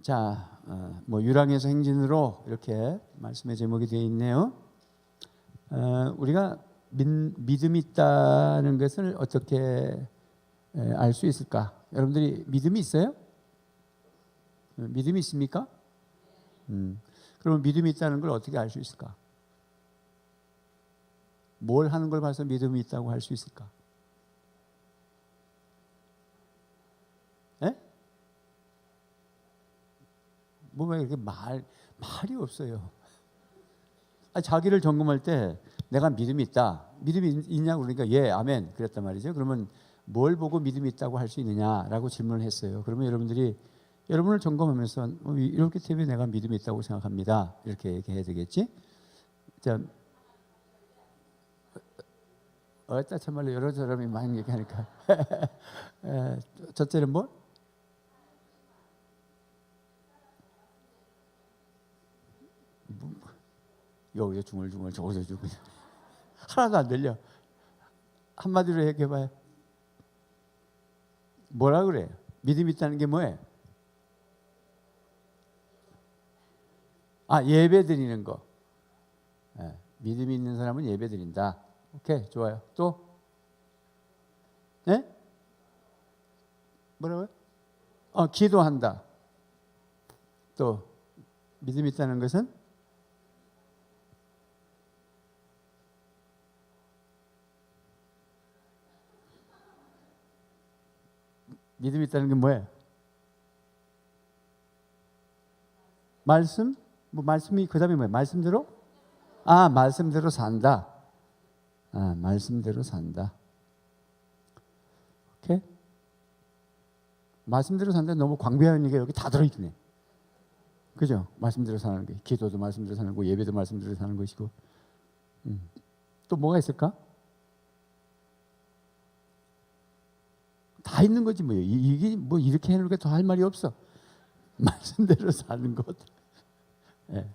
자, 유랑에서 행진으로 이렇게 말씀의 제목이 되어 있네요. 우리가 믿음이 있다는 것을 어떻게 알 수 있을까? 여러분들이 믿음이 있어요? 믿음이 있습니까? 그러면 믿음이 있다는 걸 어떻게 알 수 있을까? 뭘 하는 걸 봐서 믿음이 있다고 할 수 있을까? 예? 뭐가 이렇게 말이 없어요. 자기를 점검할 때 내가 믿음이 있다. 믿음이 있냐고 그러니까 예, 아멘 그랬단 말이죠. 그러면 뭘 보고 믿음이 있다고 할 수 있느냐라고 질문을 했어요. 그러면 여러분들이 여러분을 점검하면서 이렇기 때문에 내가 믿음이 있다고 생각합니다. 이렇게 얘기해야 되겠지? 자, 참말로 여러 사람이 많이 얘기하니까 첫째는 뭐? 여기서 중얼중얼 저기서 중얼 하나도 안 들려. 한마디로 얘기해봐요. 뭐라 그래요? 믿음이 있다는 게 뭐예요? 예배 드리는 거. 믿음이 있는 사람은 예배 드린다. 오케이, 좋아요. 또? 네? 뭐라고요? 기도한다. 또 믿음이 있다는 것은 믿음이 있다는 게 뭐예요? 말씀? 말씀이 그 다음에 뭐예요? 말씀대로? 말씀대로 산다. 말씀대로 산다. 오케이? 말씀대로 산다. 너무 광배한 얘기가 여기 다 들어있네. 그죠? 말씀대로 사는 게. 기도도 말씀대로 사는 거고, 예배도 말씀대로 사는 것이고. 또 뭐가 있을까? 다 있는 거지 뭐예요. 이게 뭐 이렇게 해놓으니까 더 할 말이 없어. 말씀대로 사는 것. 네.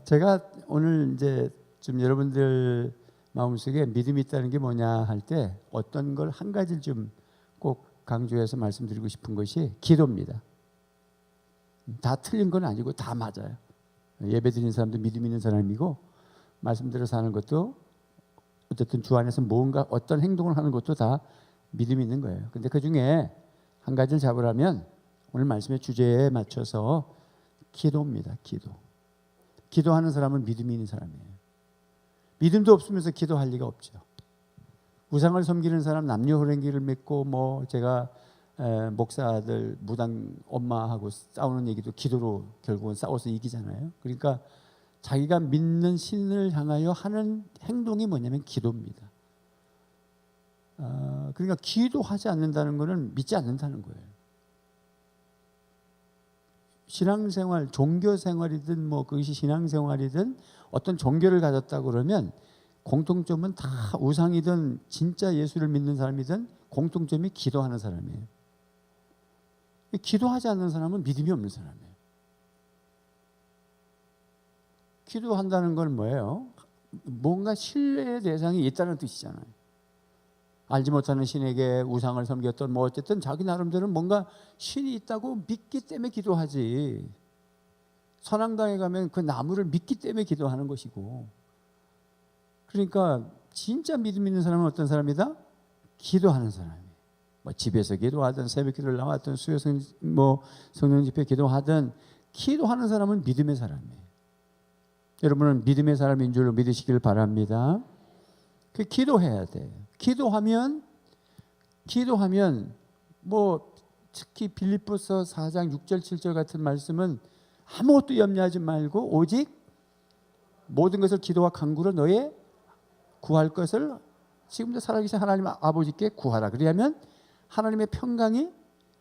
제가 오늘 이제 좀 여러분들 마음속에 믿음이 있다는 게 뭐냐 할 때 어떤 걸 한 가지를 좀 꼭 강조해서 말씀드리고 싶은 것이 기도입니다. 다 틀린 건 아니고 다 맞아요. 예배 드리는 사람도 믿음 있는 사람이고 말씀대로 사는 것도 어쨌든 주 안에서 뭔가 어떤 행동을 하는 것도 다 믿음이 있는 거예요. 근데 그 중에 한 가지를 잡으라면 오늘 말씀의 주제에 맞춰서 기도입니다. 기도하는 사람은 믿음이 있는 사람이에요. 믿음도 없으면서 기도할 리가 없죠. 우상을 섬기는 사람 남녀 호랭기를 맺고 제가 목사들 무당 엄마하고 싸우는 얘기도 기도로 결국은 싸워서 이기잖아요. 그러니까 자기가 믿는 신을 향하여 하는 행동이 뭐냐면 기도입니다. 그러니까 기도하지 않는다는 것은 믿지 않는다는 거예요. 신앙생활, 종교생활이든 그것이 신앙생활이든 어떤 종교를 가졌다고 그러면 공통점은 다 우상이든 진짜 예수를 믿는 사람이든 공통점이 기도하는 사람이에요. 기도하지 않는 사람은 믿음이 없는 사람이에요. 기도한다는 건 뭐예요? 뭔가 신뢰의 대상이 있다는 뜻이잖아요. 알지 못하는 신에게 우상을 섬겼던 어쨌든 자기 나름대로는 뭔가 신이 있다고 믿기 때문에 기도하지. 선앙당에 가면 그 나무를 믿기 때문에 기도하는 것이고. 그러니까 진짜 믿음 있는 사람은 어떤 사람이다? 기도하는 사람이에요. 집에서 기도하든 새벽 기도를 나왔든 수요 성령 집회 기도하든 기도하는 사람은 믿음의 사람이에요. 여러분은 믿음의 사람인 줄로 믿으시길 바랍니다. 기도해야 돼요. 기도하면 특히 빌립보서 4장 6절 7절 같은 말씀은 아무것도 염려하지 말고 오직 모든 것을 기도와 간구로 너의 구할 것을 지금도 살아계신 하나님 아버지께 구하라. 그리하면 하나님의 평강이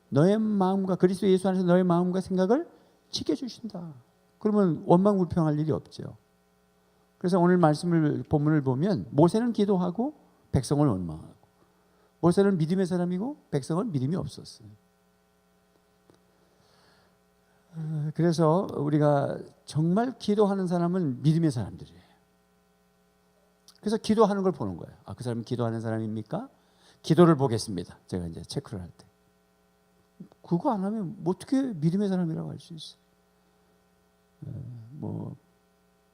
너의 마음과 그리스도 예수 안에서 너의 마음과 생각을 지켜주신다. 그러면 원망불평할 일이 없죠. 그래서 오늘 본문을 보면 모세는 기도하고 백성을 원망하고, 모세는 믿음의 사람이고 백성은 믿음이 없었어요. 그래서 우리가 정말 기도하는 사람은 믿음의 사람들이에요. 그래서 기도하는 걸 보는 거예요. 그 사람은 기도하는 사람입니까? 기도를 보겠습니다. 제가 이제 체크를 할 때. 그거 안 하면 어떻게 믿음의 사람이라고 할 수 있어? 뭐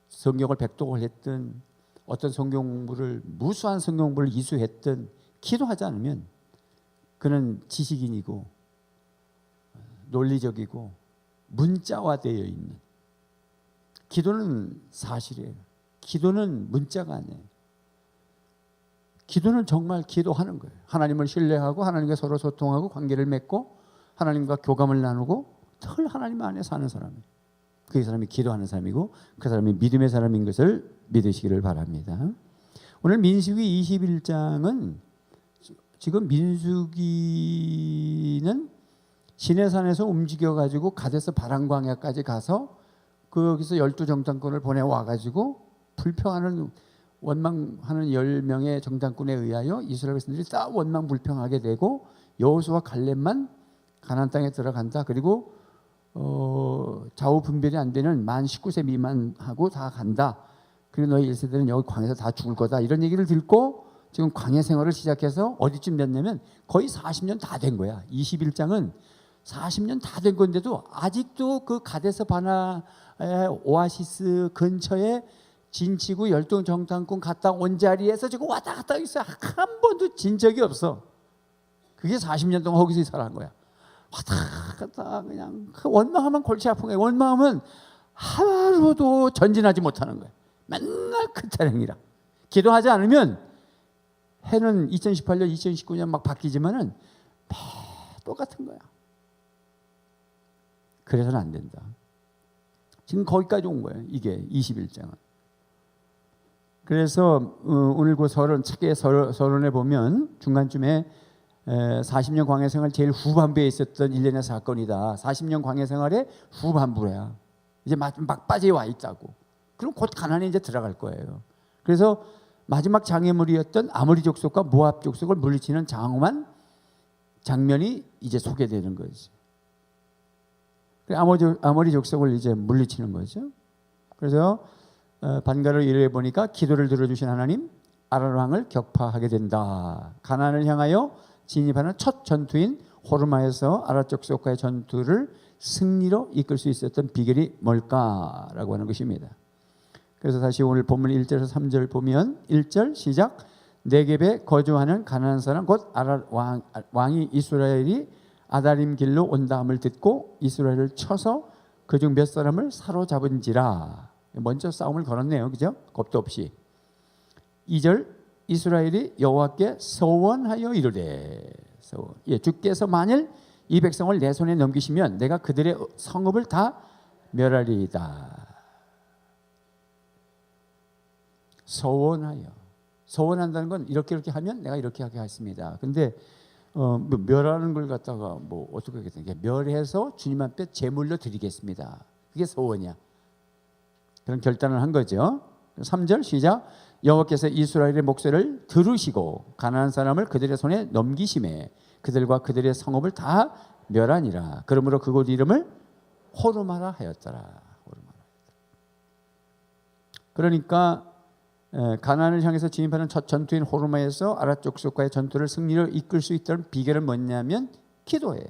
성경을 백독을 했든 어떤 성경 공부를 무수한 성경 공부를 이수했든 기도하지 않으면 그는 지식인이고 논리적이고 문자화되어 있는, 기도는 사실이에요. 기도는 문자가 아니에요. 기도는 정말 기도하는 거예요. 하나님을 신뢰하고 하나님과 서로 소통하고 관계를 맺고 하나님과 교감을 나누고 늘 하나님 안에 사는 사람이에요. 그 사람이 기도하는 사람이고 그 사람이 믿음의 사람인 것을 믿으시기를 바랍니다. 오늘 민수기 21장은 지금 민수기는 시내산에서 움직여가지고 가데스 바란 광야까지 가서 거기서 12정탐꾼을 보내와가지고 불평하는 원망하는 10명의 정탐꾼에 의하여 이스라엘 백성들이 다 원망불평하게 되고 여호수아와 갈렙만 가나안 땅에 들어간다. 그리고 좌우 분별이 안 되는 만 19세 미만하고 다 간다. 그리고 너희 1세대는 여기 광야에서 다 죽을 거다. 이런 얘기를 듣고 지금 광야 생활을 시작해서 어디쯤 됐냐면 거의 40년 다 된 거야. 21장은 40년 다 된 건데도 아직도 그 가데스 바네아의 오아시스 근처에 진치구 열동 정탐꾼 갔다 온 자리에서 지금 왔다 갔다 있어. 한 번도 진 적이 없어. 그게 40년 동안 거기서 살아간 거야. 왔다 갔다 그냥 원망하면 골치 아픈 거야. 원망하면 하루도 전진하지 못하는 거야. 맨날 그 타령이라. 기도하지 않으면 해는 2018년, 2019년 막 바뀌지만은 매 똑같은 거야. 그래서는 안 된다. 지금 거기까지 온 거예요. 이게 21장은. 그래서 오늘 그 서론, 책의 서론에 보면 중간쯤에 40년 광야 생활 제일 후반부에 있었던 일련의 사건이다. 40년 광야 생활의 후반부야. 이제 막바지에 와 있다고. 그럼 곧 가나안에 이제 들어갈 거예요. 그래서 마지막 장애물이었던 아모리 족속과 모압 족속을 물리치는 장엄한 장면이 이제 소개되는 거지. 아모리 족속을 이제 물리치는 거죠. 그래서 반가를 이르러 보니까 기도를 들어주신 하나님 아랄 왕을 격파하게 된다. 가나안을 향하여 진입하는 첫 전투인 호르마에서 아랄 족속과의 전투를 승리로 이끌 수 있었던 비결이 뭘까라고 하는 것입니다. 그래서 다시 오늘 본문 1절에서 3절 보면 1절 시작. 네겝에 거주하는 가나안 사람 곧 아랄 왕이 이스라엘이 아다림 길로 온다함을 듣고 이스라엘을 쳐서 그중 몇 사람을 사로잡은지라. 먼저 싸움을 걸었네요. 그죠? 겁도 없이. 2절 이스라엘이 여호와께 서원하여 이르되 주께서 만일 이 백성을 내 손에 넘기시면 내가 그들의 성읍을 다 멸하리이다. 서원하여. 서원한다는 건 이렇게 하면 내가 이렇게 하게 하겠습니다. 근데 멸하는 걸 갖다가 뭐 어떻게 하겠습니까? 멸해서 주님 앞에 제물로 드리겠습니다. 그게 서원이야. 그런 결단을 한 거죠. 3절 시작. 여호와께서 이스라엘의 목소리를 들으시고 가나안 사람을 그들의 손에 넘기심에 그들과 그들의 성읍을 다 멸하니라. 그러므로 그곳 이름을 호르마라 하였더라. 그러니까 가나안을 향해서 진입하는 첫 전투인 호르마에서 아랍 족속과의 전투를 승리로 이끌 수 있다는 비결은 뭐냐면 기도예요.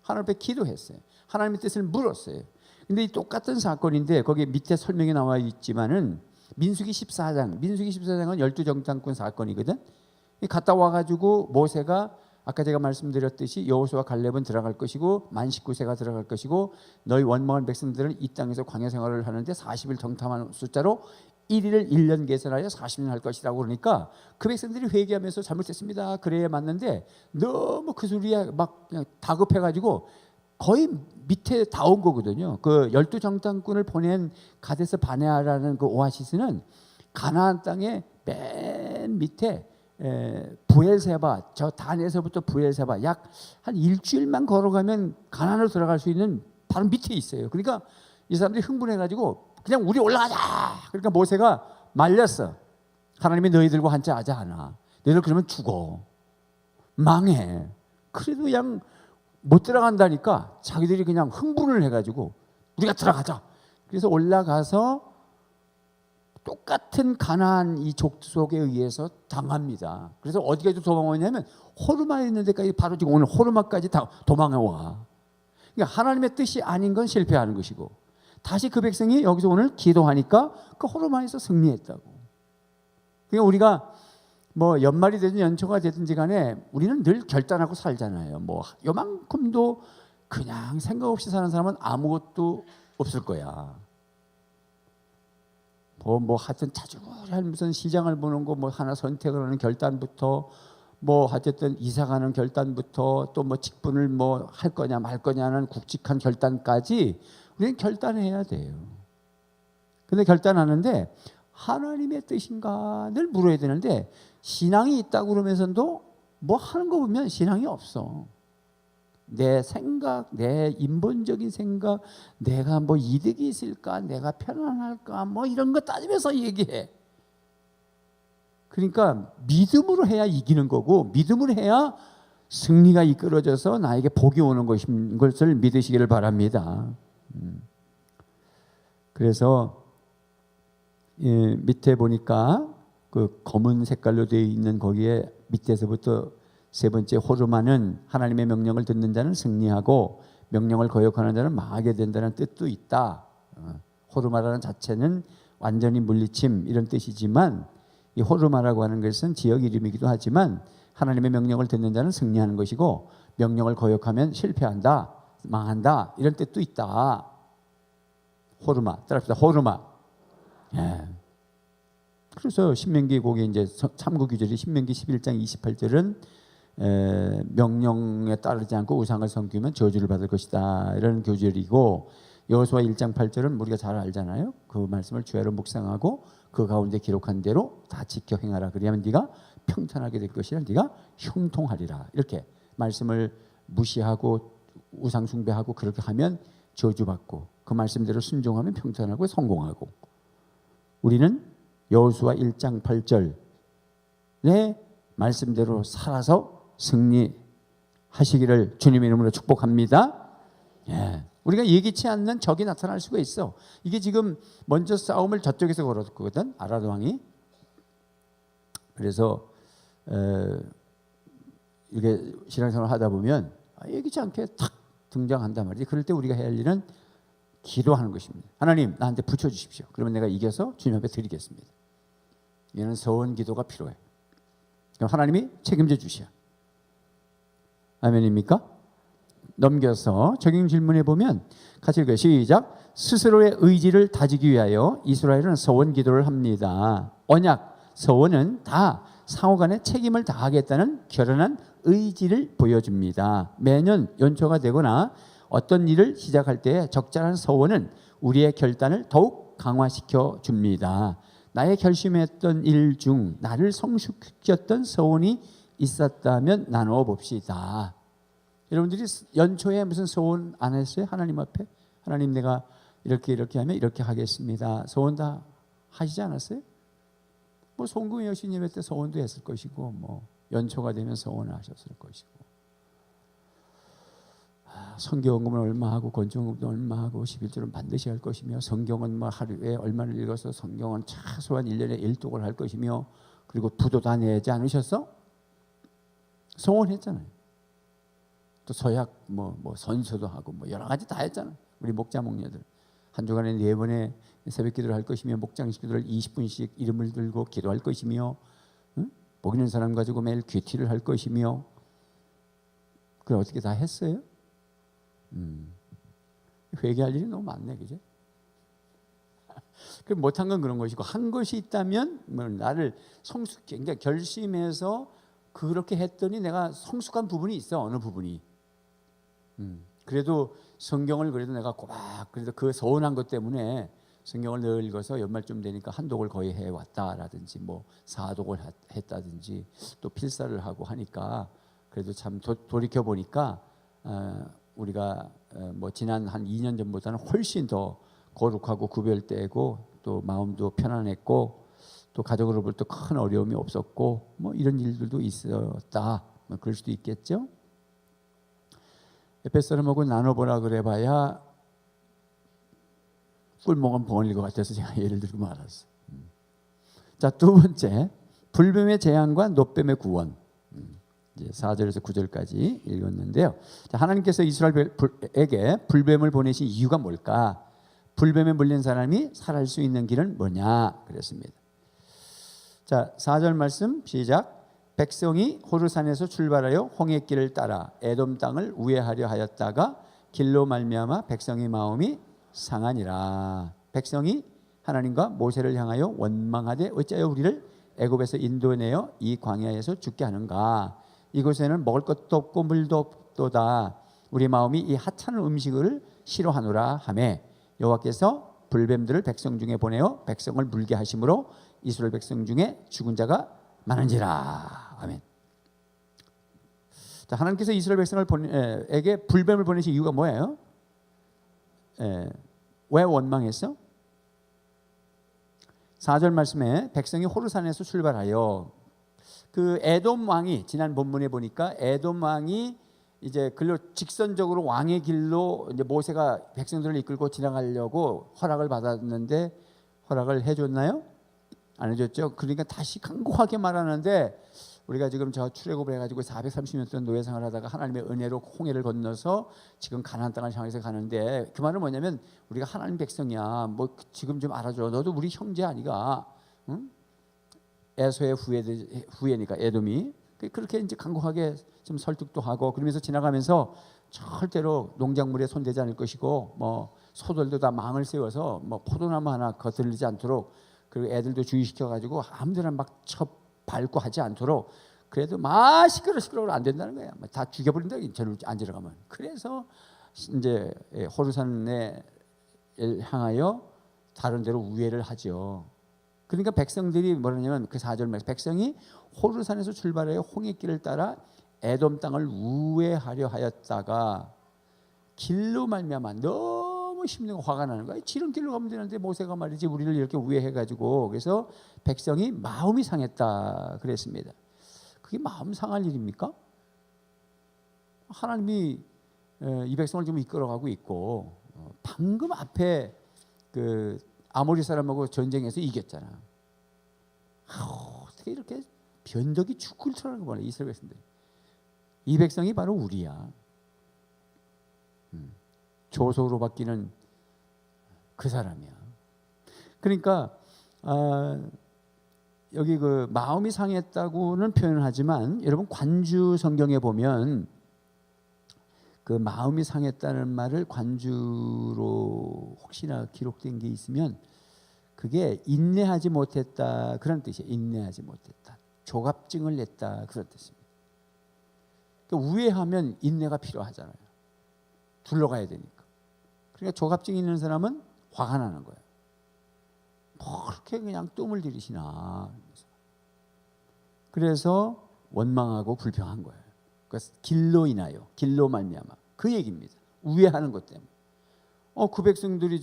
하나님 앞에 기도했어요. 하나님의 뜻을 물었어요. 근데 이 똑같은 사건인데 거기 밑에 설명이 나와 있지만은 민수기 14장은 12정탐꾼 사건이거든. 갔다 와가지고 모세가 아까 제가 말씀드렸듯이 여호수아 갈렙은 들어갈 것이고 만 19세가 들어갈 것이고 너희 원망한 백성들은 이 땅에서 광야 생활을 하는데 40일 정탐하는 숫자로 1일을 1년 계산하여 40년 할 것이라고 그러니까 그 백성들이 회개하면서 잘못했습니다. 그래야 맞는데 너무 그 소리에 막 그냥 다급해가지고 거의 밑에 다 온 거거든요. 그 12정탐꾼을 보낸 가데스 바네아라는 그 오아시스는 가나안 땅의 맨 밑에 부엘세바, 저 단에서부터 부엘세바 약 한 일주일만 걸어가면 가나안으로 들어갈 수 있는 바로 밑에 있어요. 그러니까 이 사람들이 흥분해가지고 그냥 우리 올라가자. 그러니까 모세가 말렸어. 하나님이 너희들과 한자 하지 않아. 너희들 그러면 죽어. 망해. 그래도 그냥 못 들어간다니까 자기들이 그냥 흥분을 해가지고 우리가 들어가자. 그래서 올라가서 똑같은 가나안 이 족속에 의해서 당합니다. 그래서 어디까지 도망오냐면 호르마에 있는 데까지 바로 지금 오늘 호르마까지 다 도망해 와. 그러니까 하나님의 뜻이 아닌 건 실패하는 것이고, 다시 그 백성이 여기서 오늘 기도하니까 그 호르마에서 승리했다고. 그러니까 우리가 뭐 연말이 되든 연초가 되든지 간에 우리는 늘 결단하고 살잖아요. 뭐 요만큼도 그냥 생각 없이 사는 사람은 아무것도 없을 거야. 뭐 하여튼 자주할 무슨 시장을 보는 거 뭐 하나 선택을 하는 결단부터, 뭐 하여튼 이사 가는 결단부터, 또 뭐 직분을 뭐 할 거냐 말 거냐는 굵직한 결단까지 우리는 결단해야 돼요. 근데 결단하는데 하나님의 뜻인가 늘 물어야 되는데, 신앙이 있다고 그러면서도 뭐 하는 거 보면 신앙이 없어. 내 생각, 내 인본적인 생각, 내가 뭐 이득이 있을까, 내가 편안할까, 뭐 이런 거 따지면서 얘기해. 그러니까 믿음으로 해야 이기는 거고, 믿음으로 해야 승리가 이끌어져서 나에게 복이 오는 것을 믿으시기를 바랍니다. 그래서 밑에 보니까 그 검은 색깔로 되어 있는 거기에 밑에서부터 세 번째 호르마는 하나님의 명령을 듣는 자는 승리하고 명령을 거역하는 자는 망하게 된다는 뜻도 있다. 호르마라는 자체는 완전히 물리침 이런 뜻이지만, 이 호르마라고 하는 것은 지역 이름이기도 하지만 하나님의 명령을 듣는 자는 승리하는 것이고, 명령을 거역하면 실패한다, 망한다 이런 뜻도 있다. 호르마, 따라합시다. 호르마. 예. 그래서 신명기 거기 이제 참고 규절이 신명기 11장 28절은 명령에 따르지 않고 우상을 섬기면 저주를 받을 것이다 이런 교절이고, 여호수아 1장 8절은 우리가 잘 알잖아요. 그 말씀을 주야로 묵상하고 그 가운데 기록한 대로 다 지켜 행하라. 그리하면 네가 평탄하게 될 것이라, 네가 형통하리라. 이렇게 말씀을 무시하고 우상 숭배하고 그렇게 하면 저주받고, 그 말씀대로 순종하면 평탄하고 성공하고. 우리는 여호수아 1장 8절의 말씀대로 살아서 승리하시기를 주님의 이름으로 축복합니다. 예. 우리가 예기치 않는 적이 나타날 수가 있어. 이게 지금 먼저 싸움을 저쪽에서 걸었거든, 아라드 왕이. 그래서 이렇게 신앙생활을 하다 보면 예기치 않게 탁 등장한단 말이지. 그럴 때 우리가 해야 할 일은 기도하는 것입니다. 하나님, 나한테 붙여주십시오. 그러면 내가 이겨서 주님 앞에 드리겠습니다. 이는 서원 기도가 필요해. 그럼 하나님이 책임져 주시오. 아멘입니까? 넘겨서 적용 질문해 보면 같이 읽어요. 시작. 스스로의 의지를 다지기 위하여 이스라엘은 서원 기도를 합니다. 언약, 서원은 다 상호간에 책임을 다하겠다는 결연한 의지를 보여줍니다. 매년 연초가 되거나 어떤 일을 시작할 때 적절한 서원은 우리의 결단을 더욱 강화시켜 줍니다. 나의 결심했던 일 중 나를 성숙시켰던 서원이 있었다면 나누어 봅시다. 여러분들이 연초에 무슨 서원 안 했어요? 하나님 앞에? 하나님, 내가 이렇게 하면 이렇게 하겠습니다. 서원 다 하시지 않았어요? 뭐 송금 여신 예배 때 서원도 했을 것이고, 뭐 연초가 되면 서원을 하셨을 것이고, 성경금은 얼마 하고 건축금도 얼마 하고 11조는 반드시 할 것이며, 성경은 뭐 하루에 얼마를 읽어서 성경은 최소한 1년에 1독을 할 것이며, 그리고 부도 다 내지 않으셨어? 서원했잖아요. 또 서약 뭐 선서도 하고 뭐 여러 가지 다 했잖아요. 우리 목자 목녀들 한 주간에 4번의 새벽 기도를 할 것이며, 목장식 기도를 20분씩 이름을 들고 기도할 것이며, 복 있는 사람 가지고 매일 귀티를 할 것이며. 그걸 어떻게 다 했어요? 회개할 일이 너무 많네, 그죠? 그 못한 건 그런 것이고, 한 것이 있다면 뭐 나를 성숙해, 그러니까 결심해서 그렇게 했더니 내가 성숙한 부분이 있어. 어느 부분이. 그래도 성경을 그래도 내가 꼬박 그래도 그 서운한 것 때문에 성경을 늘 읽어서 연말쯤 되니까 한독을 거의 해왔다라든지, 뭐 4독을 했다든지, 또 필사를 하고 하니까 그래도 참 돌이켜 보니까 우리가 뭐 지난 한 2년 전보다는 훨씬 더 거룩하고 구별되고, 또 마음도 편안했고, 또 가족으로부터 큰 어려움이 없었고, 뭐 이런 일들도 있었다. 뭐 그럴 수도 있겠죠. 에베소 사람하고 나눠보라 그래봐야 꿀먹은 벙어릴 것 같아서 제가 예를 들고 말았어요. 자, 두 번째, 불뱀의 재앙과 노뱀의 구원. 이제 4절에서 9절까지 읽었는데요. 자, 하나님께서 이스라엘에게 불뱀을 보내신 이유가 뭘까? 불뱀에 물린 사람이 살아날 수 있는 길은 뭐냐? 그랬습니다. 자, 4절 말씀 시작. 백성이 호르산에서 출발하여 홍해길을 따라 에돔 땅을 우회하려 하였다가 길로 말미암아 백성의 마음이 상하니라. 백성이 하나님과 모세를 향하여 원망하되 어찌하여 우리를 애굽에서 인도내어 이 광야에서 죽게 하는가? 이곳에는 먹을 것도 없고 물도 없도다. 우리 마음이 이 하찮은 음식을 싫어하노라 하매 여호와께서 불뱀들을 백성 중에 보내어 백성을 물게 하심으로 이스라엘 백성 중에 죽은 자가 많은지라. 아멘. 자, 하나님께서 이스라엘 백성에게 불뱀을 보내신 이유가 뭐예요? 왜 원망했어? 4절 말씀에 백성이 호르산에서 출발하여 그 에돔 왕이 지난 본문에 보니까 에돔 왕이 이제 글로 직선적으로 왕의 길로 이제 모세가 백성들을 이끌고 지나가려고 허락을 받았는데 허락을 해줬나요? 안 해줬죠. 그러니까 다시 강고하게 말하는데 우리가 지금 저 출애굽을 해가지고 430년 동안 노예 생활하다가 하나님의 은혜로 홍해를 건너서 지금 가나안 땅을 향해서 가는데 그 말은 뭐냐면 우리가 하나님 백성이야. 뭐 지금 좀 알아줘. 너도 우리 형제 아니가? 응? 에서의 후예니까 에돔이 그렇게 이제 강고하게 좀 설득도 하고 그러면서 지나가면서 절대로 농작물에 손대지 않을 것이고 뭐 소들도 다 망을 세워서 뭐 포도나무 하나 거슬리지 않도록 그리고 애들도 주의시켜 가지고 아무데나 막 밟고 하지 않도록 그래도 막 시끄러워 안 된다는 거야. 다 죽여버린다. 저를 앉으러 가면. 그래서 이제 호르산에 향하여 다른 데로 우회를 하죠. 그러니까 백성들이 뭐냐면 그 4절 말씀 백성이 호르산에서 출발하여 홍해길을 따라 에돔 땅을 우회하려 하였다가 길로 말미암아 너무 힘들고 화가 나는 거야. 지름길로 가면 되는데 모세가 말이지 우리를 이렇게 우회해가지고 그래서 백성이 마음이 상했다 그랬습니다. 그게 마음 상할 일입니까? 하나님이 이 백성을 좀 이끌어가고 있고 방금 앞에 그 아모리 사람하고 전쟁에서 이겼잖아. 어떻게 이렇게 변덕이 죽을 줄 보네 이스라엘 백성들이. 이 백성이 바로 우리야. 조소로 바뀌는 그 사람이야. 그러니까 여기 그 마음이 상했다고는 표현을 하지만 여러분 관주 성경에 보면 그 마음이 상했다는 말을 관주로 혹시나 기록된 게 있으면 그게 인내하지 못했다 그런 뜻이에요. 인내하지 못했다. 조갑증을 냈다 그런 뜻입니다. 그러니까 우회하면 인내가 필요하잖아요. 둘러가야 되니까. 그러니까 조갑증 있는 사람은 화가 나는 거예요. 뭐 그렇게 그냥 뜸을 들이시나. 그래서 원망하고 불평한 거예요. 그래서 길로 인하여, 길로 말미암아 그 얘기입니다. 우회하는 것 때문에. 그 백성들이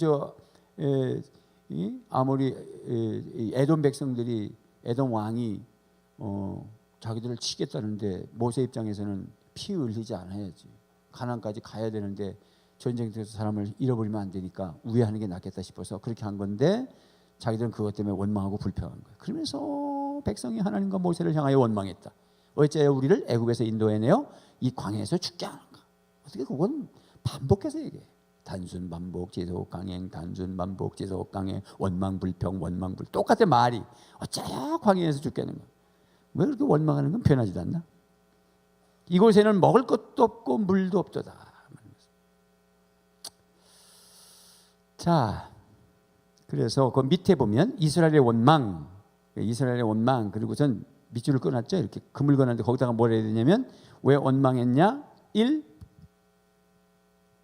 아모리 에돔 백성들이 에돔 왕이 자기들을 치겠다는데 모세 입장에서는 피 흘리지 않아야지. 가나안까지 가야 되는데 전쟁터에서 사람을 잃어버리면 안 되니까 우회하는 게 낫겠다 싶어서 그렇게 한 건데 자기들은 그것 때문에 원망하고 불평한 거예요. 그러면서 백성이 하나님과 모세를 향하여 원망했다. 어찌하여 우리를 애굽에서 인도해내어 이 광야에서 죽게 하는가? 어떻게 그건 반복해서 얘기해. 단순 반복 지속 강행 단순 반복 지속 강행 원망 불평 원망 불 똑같은 말이 어찌하여 광야에서 죽게 하는가? 왜 그렇게 원망하는 건 변하지도 않나? 이곳에는 먹을 것도 없고 물도 없도다. 자, 그래서 그 밑에 보면 이스라엘의 원망 그리고 전 밑줄을 끊었죠. 이렇게 금을 끊었는데 거기다가 뭘 해야 되냐면 왜 원망했냐? 1.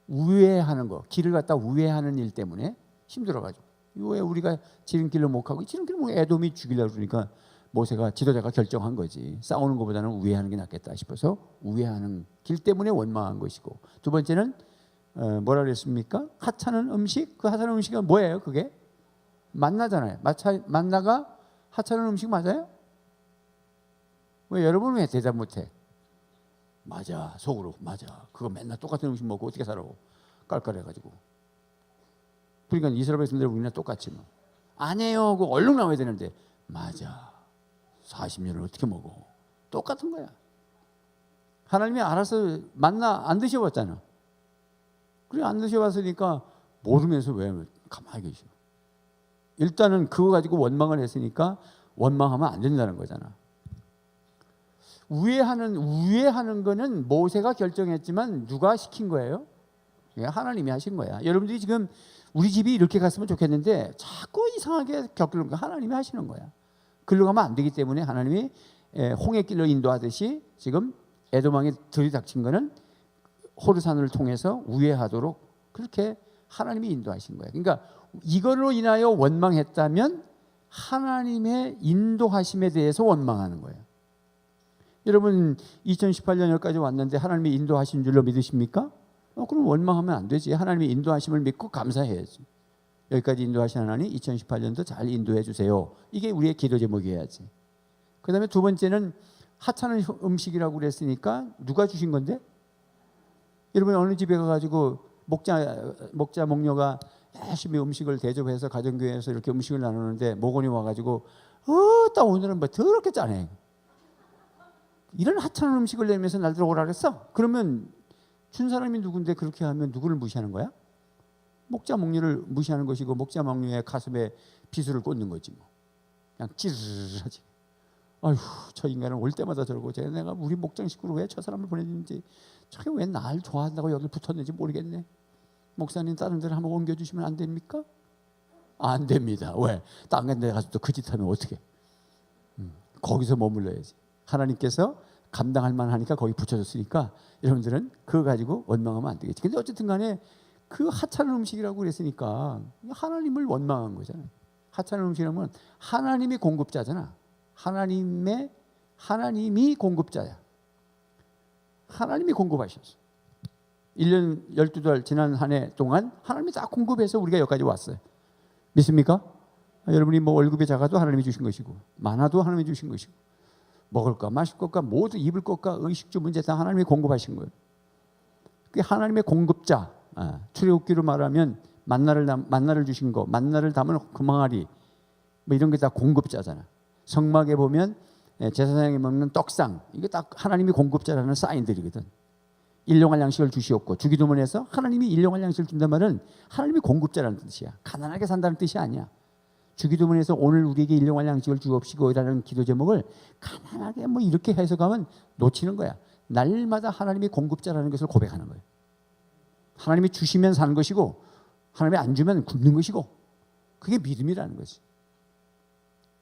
우회하는 거. 길을 갖다 우회하는 일 때문에 힘들어가지고. 왜 우리가 지름길로 못 가고 지름길로 뭐 에돔이 죽이려고 그러니까 모세가 지도자가 결정한 거지. 싸우는 것보다는 우회하는 게 낫겠다 싶어서 우회하는 길 때문에 원망한 것이고 두 번째는 뭐라 그랬습니까? 하찮은 음식. 그 하찮은 음식은 뭐예요? 그게 만나잖아요. 만나가 하찮은 음식 맞아요? 왜 여러분은 왜 대답 못해? 맞아. 속으로 맞아. 그거 맨날 똑같은 음식 먹고 어떻게 살아? 깔깔해가지고. 그러니까 이스라엘 백성들 우리나 똑같지 뭐. 아니에요. 그거 얼른 나와야 되는데 맞아. 40년을 어떻게 먹어? 똑같은 거야. 하나님이 알아서 만나 안 드셔봤잖아. 그래 안 드셔봤으니까 모르면서 왜 가만히 계셔. 일단은 그거 가지고 원망을 했으니까 원망하면 안 된다는 거잖아. 우애하는 거는 모세가 결정했지만 누가 시킨 거예요? 하나님이 하신 거야. 여러분들이 지금 우리 집이 이렇게 갔으면 좋겠는데 자꾸 이상하게 겪는 거 하나님이 하시는 거야. 글로 가면 안 되기 때문에 하나님이 홍해 길로 인도하듯이 지금 에돔 왕이 들이닥친 거는 호르산을 통해서 우애하도록 그렇게 하나님이 인도하신 거예요. 그러니까 이걸로 인하여 원망했다면 하나님의 인도하심에 대해서 원망하는 거예요. 여러분 2018년 여기까지 왔는데 하나님이 인도하신 줄로 믿으십니까? 그럼 원망하면 안 되지. 하나님이 인도하심을 믿고 감사해야지. 여기까지 인도하신 하나님 2018년도 잘 인도해 주세요. 이게 우리의 기도 제목이어야지. 그 다음에 두 번째는 하찮은 음식이라고 그랬으니까 누가 주신 건데? 여러분 어느 집에 가가지고 목자 목녀가 열심히 음식을 대접해서 가정교회에서 이렇게 음식을 나누는데 목원이 와가지고 딱 오늘은 뭐 더럽게 짜네. 이런 하찮은 음식을 내면서 날 들어오라 그랬어? 그러면 준 사람이 누군데 그렇게 하면 누구를 무시하는 거야? 목자 목녀를 무시하는 것이고 목자 목녀의 가슴에 비수를 꽂는 거지 뭐. 그냥 찌르르하지. 아휴 저 인간은 올 때마다 저러고 내가 우리 목장 식구로 왜 저 사람을 보내는지 저게 왜 날 좋아한다고 여기 붙었는지 모르겠네. 목사님 다른 데를 한번 옮겨주시면 안 됩니까? 안 됩니다. 왜? 딴 데 가서 또 그 짓 하면 어떻게? 거기서 머물러야지. 하나님께서 감당할 만하니까 거기 붙여줬으니까 여러분들은 그거 가지고 원망하면 안 되겠지. 근데 어쨌든 간에 그 하찮은 음식이라고 그랬으니까 하나님을 원망한 거잖아요. 하찮은 음식이라면 하나님이 공급자잖아. 하나님이 공급자야. 하나님이 공급하셨어. 1년 12달 지난 한 해 동안 하나님이 다 공급해서 우리가 여기까지 왔어요. 믿습니까? 여러분이 뭐 월급이 작아도 하나님이 주신 것이고 많아도 하나님이 주신 것이고 먹을까 마실 것과 모두 입을 것과 의식주 문제 다 하나님이 공급하신 거예요. 그게 하나님의 공급자. 출애굽기로 말하면 만나를 주신 거, 만나를 담은 금항아리 뭐 이런 게 다 공급자잖아. 성막에 보면 제사장이 먹는 떡상 이게 다 하나님이 공급자라는 사인들이거든. 일용할 양식을 주시옵고 주기도문에서 하나님이 일용할 양식을 준단 말은 하나님이 공급자라는 뜻이야. 가난하게 산다는 뜻이 아니야. 주기도문에서 오늘 우리에게 일용할 양식을 주옵시고라는 기도 제목을 가난하게 뭐 이렇게 해석하면 놓치는 거야. 날마다 하나님이 공급자라는 것을 고백하는 거예요. 하나님이 주시면 사는 것이고 하나님이 안 주면 굶는 것이고 그게 믿음이라는 거지.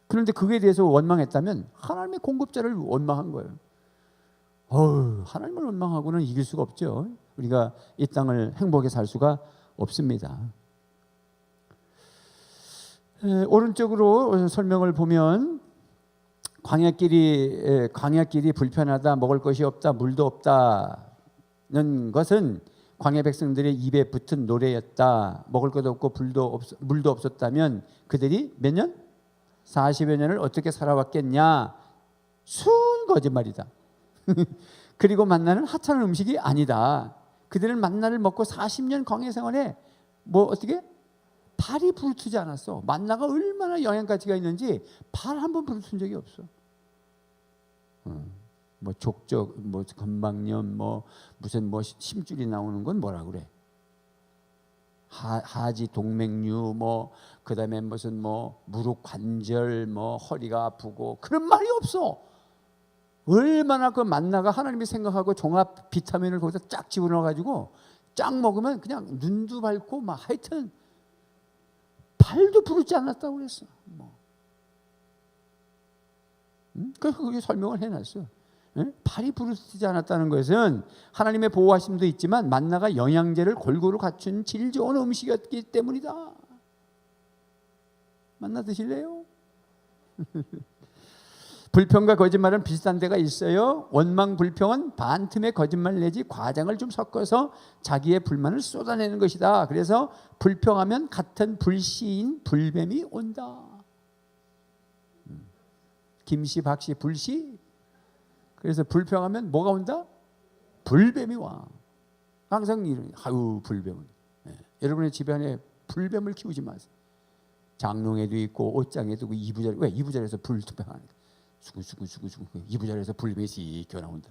그런데 그거에 대해서 원망했다면 하나님의 공급자를 원망한 거예요. 하나님을 원망하고는 이길 수가 없죠. 우리가 이 땅을 행복하게 살 수가 없습니다. 오른쪽으로 설명을 보면 광야길이 불편하다, 먹을 것이 없다, 물도 없다는 것은 광야 백성들의 입에 붙은 노래였다. 먹을 것도 없고 물도 없었다면 그들이 몇 년? 40여 년을 어떻게 살아왔겠냐? 순 거짓말이다. 그리고 만나는 하찮은 음식이 아니다. 그들은 만나를 먹고 40년 광야 생활에 뭐 어떻게? 발이 부르트지 않았어. 만나가 얼마나 영양가치가 있는지 발 한 번 부르튼 적이 없어. 뭐 족적, 뭐 건방염, 뭐 무슨 뭐 심줄이 나오는 건 뭐라 그래? 하지 동맥류, 뭐 그다음에 무슨 뭐 무릎 관절, 뭐 허리가 아프고 그런 말이 없어. 얼마나 그 만나가 하나님이 생각하고 종합 비타민을 거기서 쫙 집어넣어 가지고 쫙 먹으면 그냥 눈도 밝고 막 하여튼 발도 부르지 않았다고 그랬어. 뭐. 그래서 그게 설명을 해놨어. 발이 부르지 않았다는 것은 하나님의 보호하심도 있지만 만나가 영양제를 골고루 갖춘 질 좋은 음식이었기 때문이다. 만나 드실래요? 불평과 거짓말은 비슷한 데가 있어요. 원망 불평은 반틈의 거짓말 내지 과장을 좀 섞어서 자기의 불만을 쏟아내는 것이다. 그래서 불평하면 같은 불시인 불뱀이 온다. 김씨, 박씨, 불씨. 그래서 불평하면 뭐가 온다? 불뱀이 와. 항상 이런 불뱀은. 여러분의 집안에 불뱀을 키우지 마세요. 장롱에도 있고 옷장에도 있고 이부자리. 왜? 이부자리에서 불평하니까. 수근수근 이부자리에서 불뱀이 씩 나온다.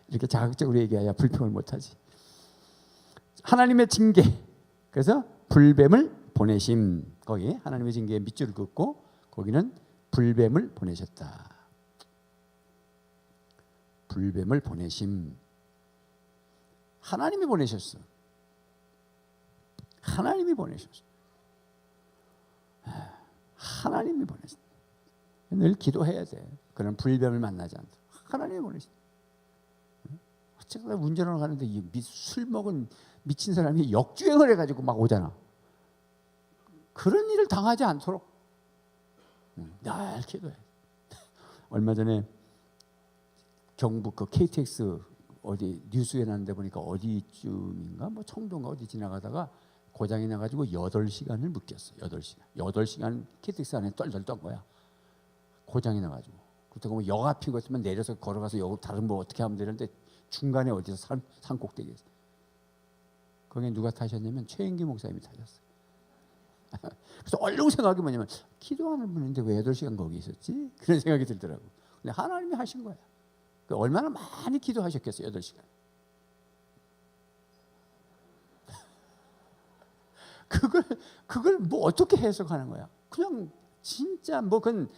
이렇게 자극적으로 얘기해야 불평을 못하지. 하나님의 징계. 그래서 불뱀을 보내심. 거기 하나님의 징계에 밑줄을 긋고 거기는 불뱀을 보내셨다. 불뱀을 보내심. 하나님이 보내셨어. 하나님이 보내셨어. 하나님이 보내셨어. 늘 기도해야 돼. 그런 불뱀을 만나지 않도록. 하나님이 보내셨어. 어쨌든 운전을 가는데 술 먹은 미친 사람이 역주행을 해가지고 막 오잖아. 그런 일을 당하지 않도록 늘 기도해. 얼마 전에 경북 그 KTX 어디 뉴스에 났는데 보니까 어디쯤인가 뭐 청도인가 어디 지나가다가 고장이 나가지고 8시간을 묶였어. 8시간 KTX 안에 떨떨 떤 거야. 고장이 나가지고. 그렇다고 뭐 역 앞인 것 같으면 내려서 걸어가서 역 다른 뭐 어떻게 하면 되는데 중간에 어디서 산 꼭대기에 거기에 누가 타셨냐면 최인기 목사님이 타셨어요. 그래서 얼른 생각이 뭐냐면 기도하는 분인데 왜 8시간 거기 있었지? 그런 생각이 들더라고. 근데 하나님이 하신 거야. 얼마나 많이 기도하셨겠어요. 8시간. 그걸 뭐 어떻게 해석하는 거야? 그냥 진짜 뭐 그건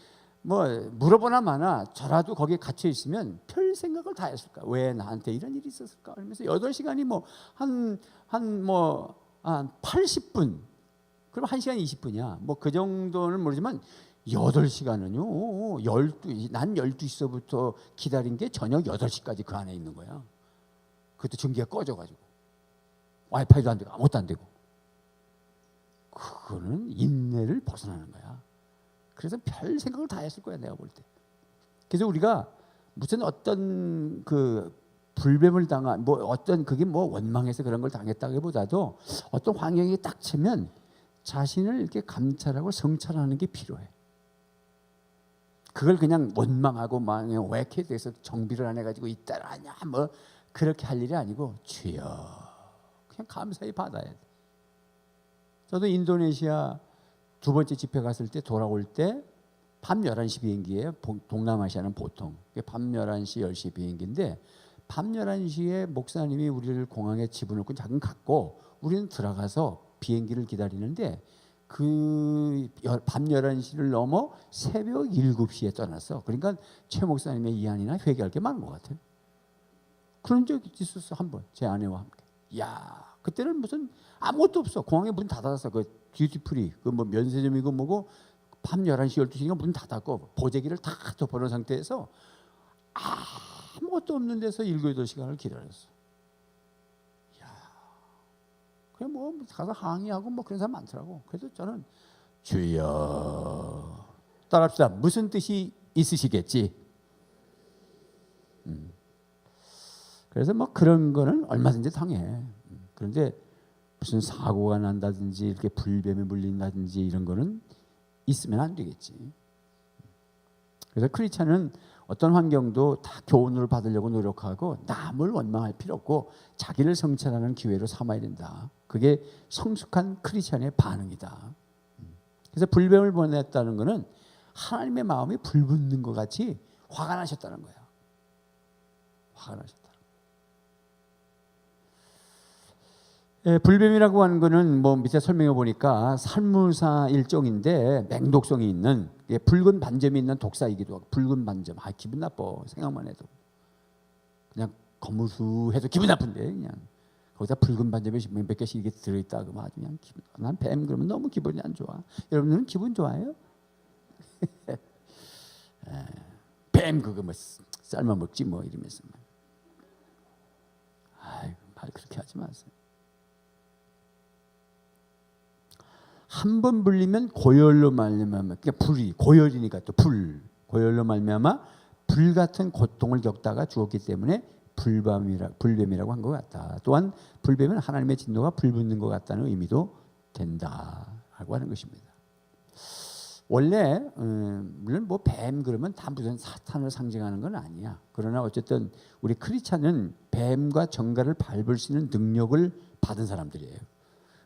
뭐 물어보나 마나 저라도 거기에 갇혀 있으면 별 생각을 다 했을까? 왜 나한테 이런 일이 있었을까? 그러면서 8시간이 뭐 한 80분 그럼 1시간 20분이야. 뭐 그 정도는 모르지만 8시간은요. 난 12시서부터 기다린 게 저녁 8시까지 그 안에 있는 거야. 그것도 전기가 꺼져가지고 와이파이도 안 되고 아무것도 안 되고. 그거는 인내를 벗어나는 거야. 그래서 별 생각을 다 했을 거야 내가 볼 때. 그래서 우리가 무슨 어떤 그 불뱀을 당한 뭐 어떤 그게 뭐 원망해서 그런 걸 당했다기보다도 어떤 환경이 딱 치면 자신을 이렇게 감찰하고 성찰하는 게 필요해. 그걸 그냥 원망하고 막 왜 이렇게 돼서 정비를 안 해가지고 이따라하냐 뭐 그렇게 할 일이 아니고 주여 그냥 감사히 받아야 돼. 저도 인도네시아 2번째 집회 갔을 때 돌아올 때 밤 11시 비행기예요. 동남아시아는 보통 밤 11시 10시 비행기인데 밤 11시에 목사님이 우리를 공항에 집어넣고 잠깐 갔고 우리는 들어가서 비행기를 기다리는데 그 밤 11시를 넘어 새벽 7시에 떠났어. 그러니까 최 목사님의 이안이나 회개할 게 많은 것 같아요. 그런 적이 있었어. 한번 제 아내와 함께. 야, 그때는 무슨 아무것도 없어. 공항에 문 닫아서 그 듀티프리 그 뭐 면세점이고 뭐고 밤 11시 12시니까 문 닫았고 보재기를 다 덮어놓은 상태에서 아무것도 없는 데서 7, 8시간을 기다렸어. 야, 그냥 뭐 가서 항의하고 뭐 그런 사람 많더라고. 그래서 저는 주여 따라합시다. 무슨 뜻이 있으시겠지? 그래서 뭐 그런 거는 얼마든지 당해. 그런데 무슨 사고가 난다든지 이렇게 불뱀에 물린다든지 이런 거는 있으면 안 되겠지. 그래서 크리스찬은 어떤 환경도 다 교훈을 받으려고 노력하고 남을 원망할 필요 없고 자기를 성찰하는 기회로 삼아야 된다. 그게 성숙한 크리스찬의 반응이다. 그래서 불뱀을 보냈다는 것은 하나님의 마음이 불붙는 것 같이 화가 나셨다는 거야. 화가 나셨다. 불뱀이라고 하는 거는 뭐 밑에 설명해 보니까 살무사 일종인데 맹독성이 있는 붉은 반점이 있는 독사이기도 하고 붉은 반점. 기분 나빠. 생각만 해도 그냥 거무수해도 기분 나쁜데 그냥 거기다 붉은 반점이 몇 개씩 이렇게 들어있다 그러면 아주 그냥 기분. 난 뱀 그러면 너무 기분이 안 좋아. 여러분들은 기분 좋아해요? 뱀 그거 뭐 삶아 먹지 뭐 이러면서 아이고 말 그렇게 하지 마세요. 한 번 불리면 고열로 말미암아 그러니까 불이 고열이니까 또 고열로 말미암아 불 같은 고통을 겪다가 죽었기 때문에 불뱀이라고 한 것 같다. 또한 불뱀은 하나님의 진노가 불붙는 것 같다는 의미도 된다라고 하는 것입니다. 원래 물론 뭐 뱀 그러면 다 무슨 사탄을 상징하는 건 아니야. 그러나 어쨌든 우리 크리스찬은 뱀과 정갈을 밟을 수 있는 능력을 받은 사람들이에요.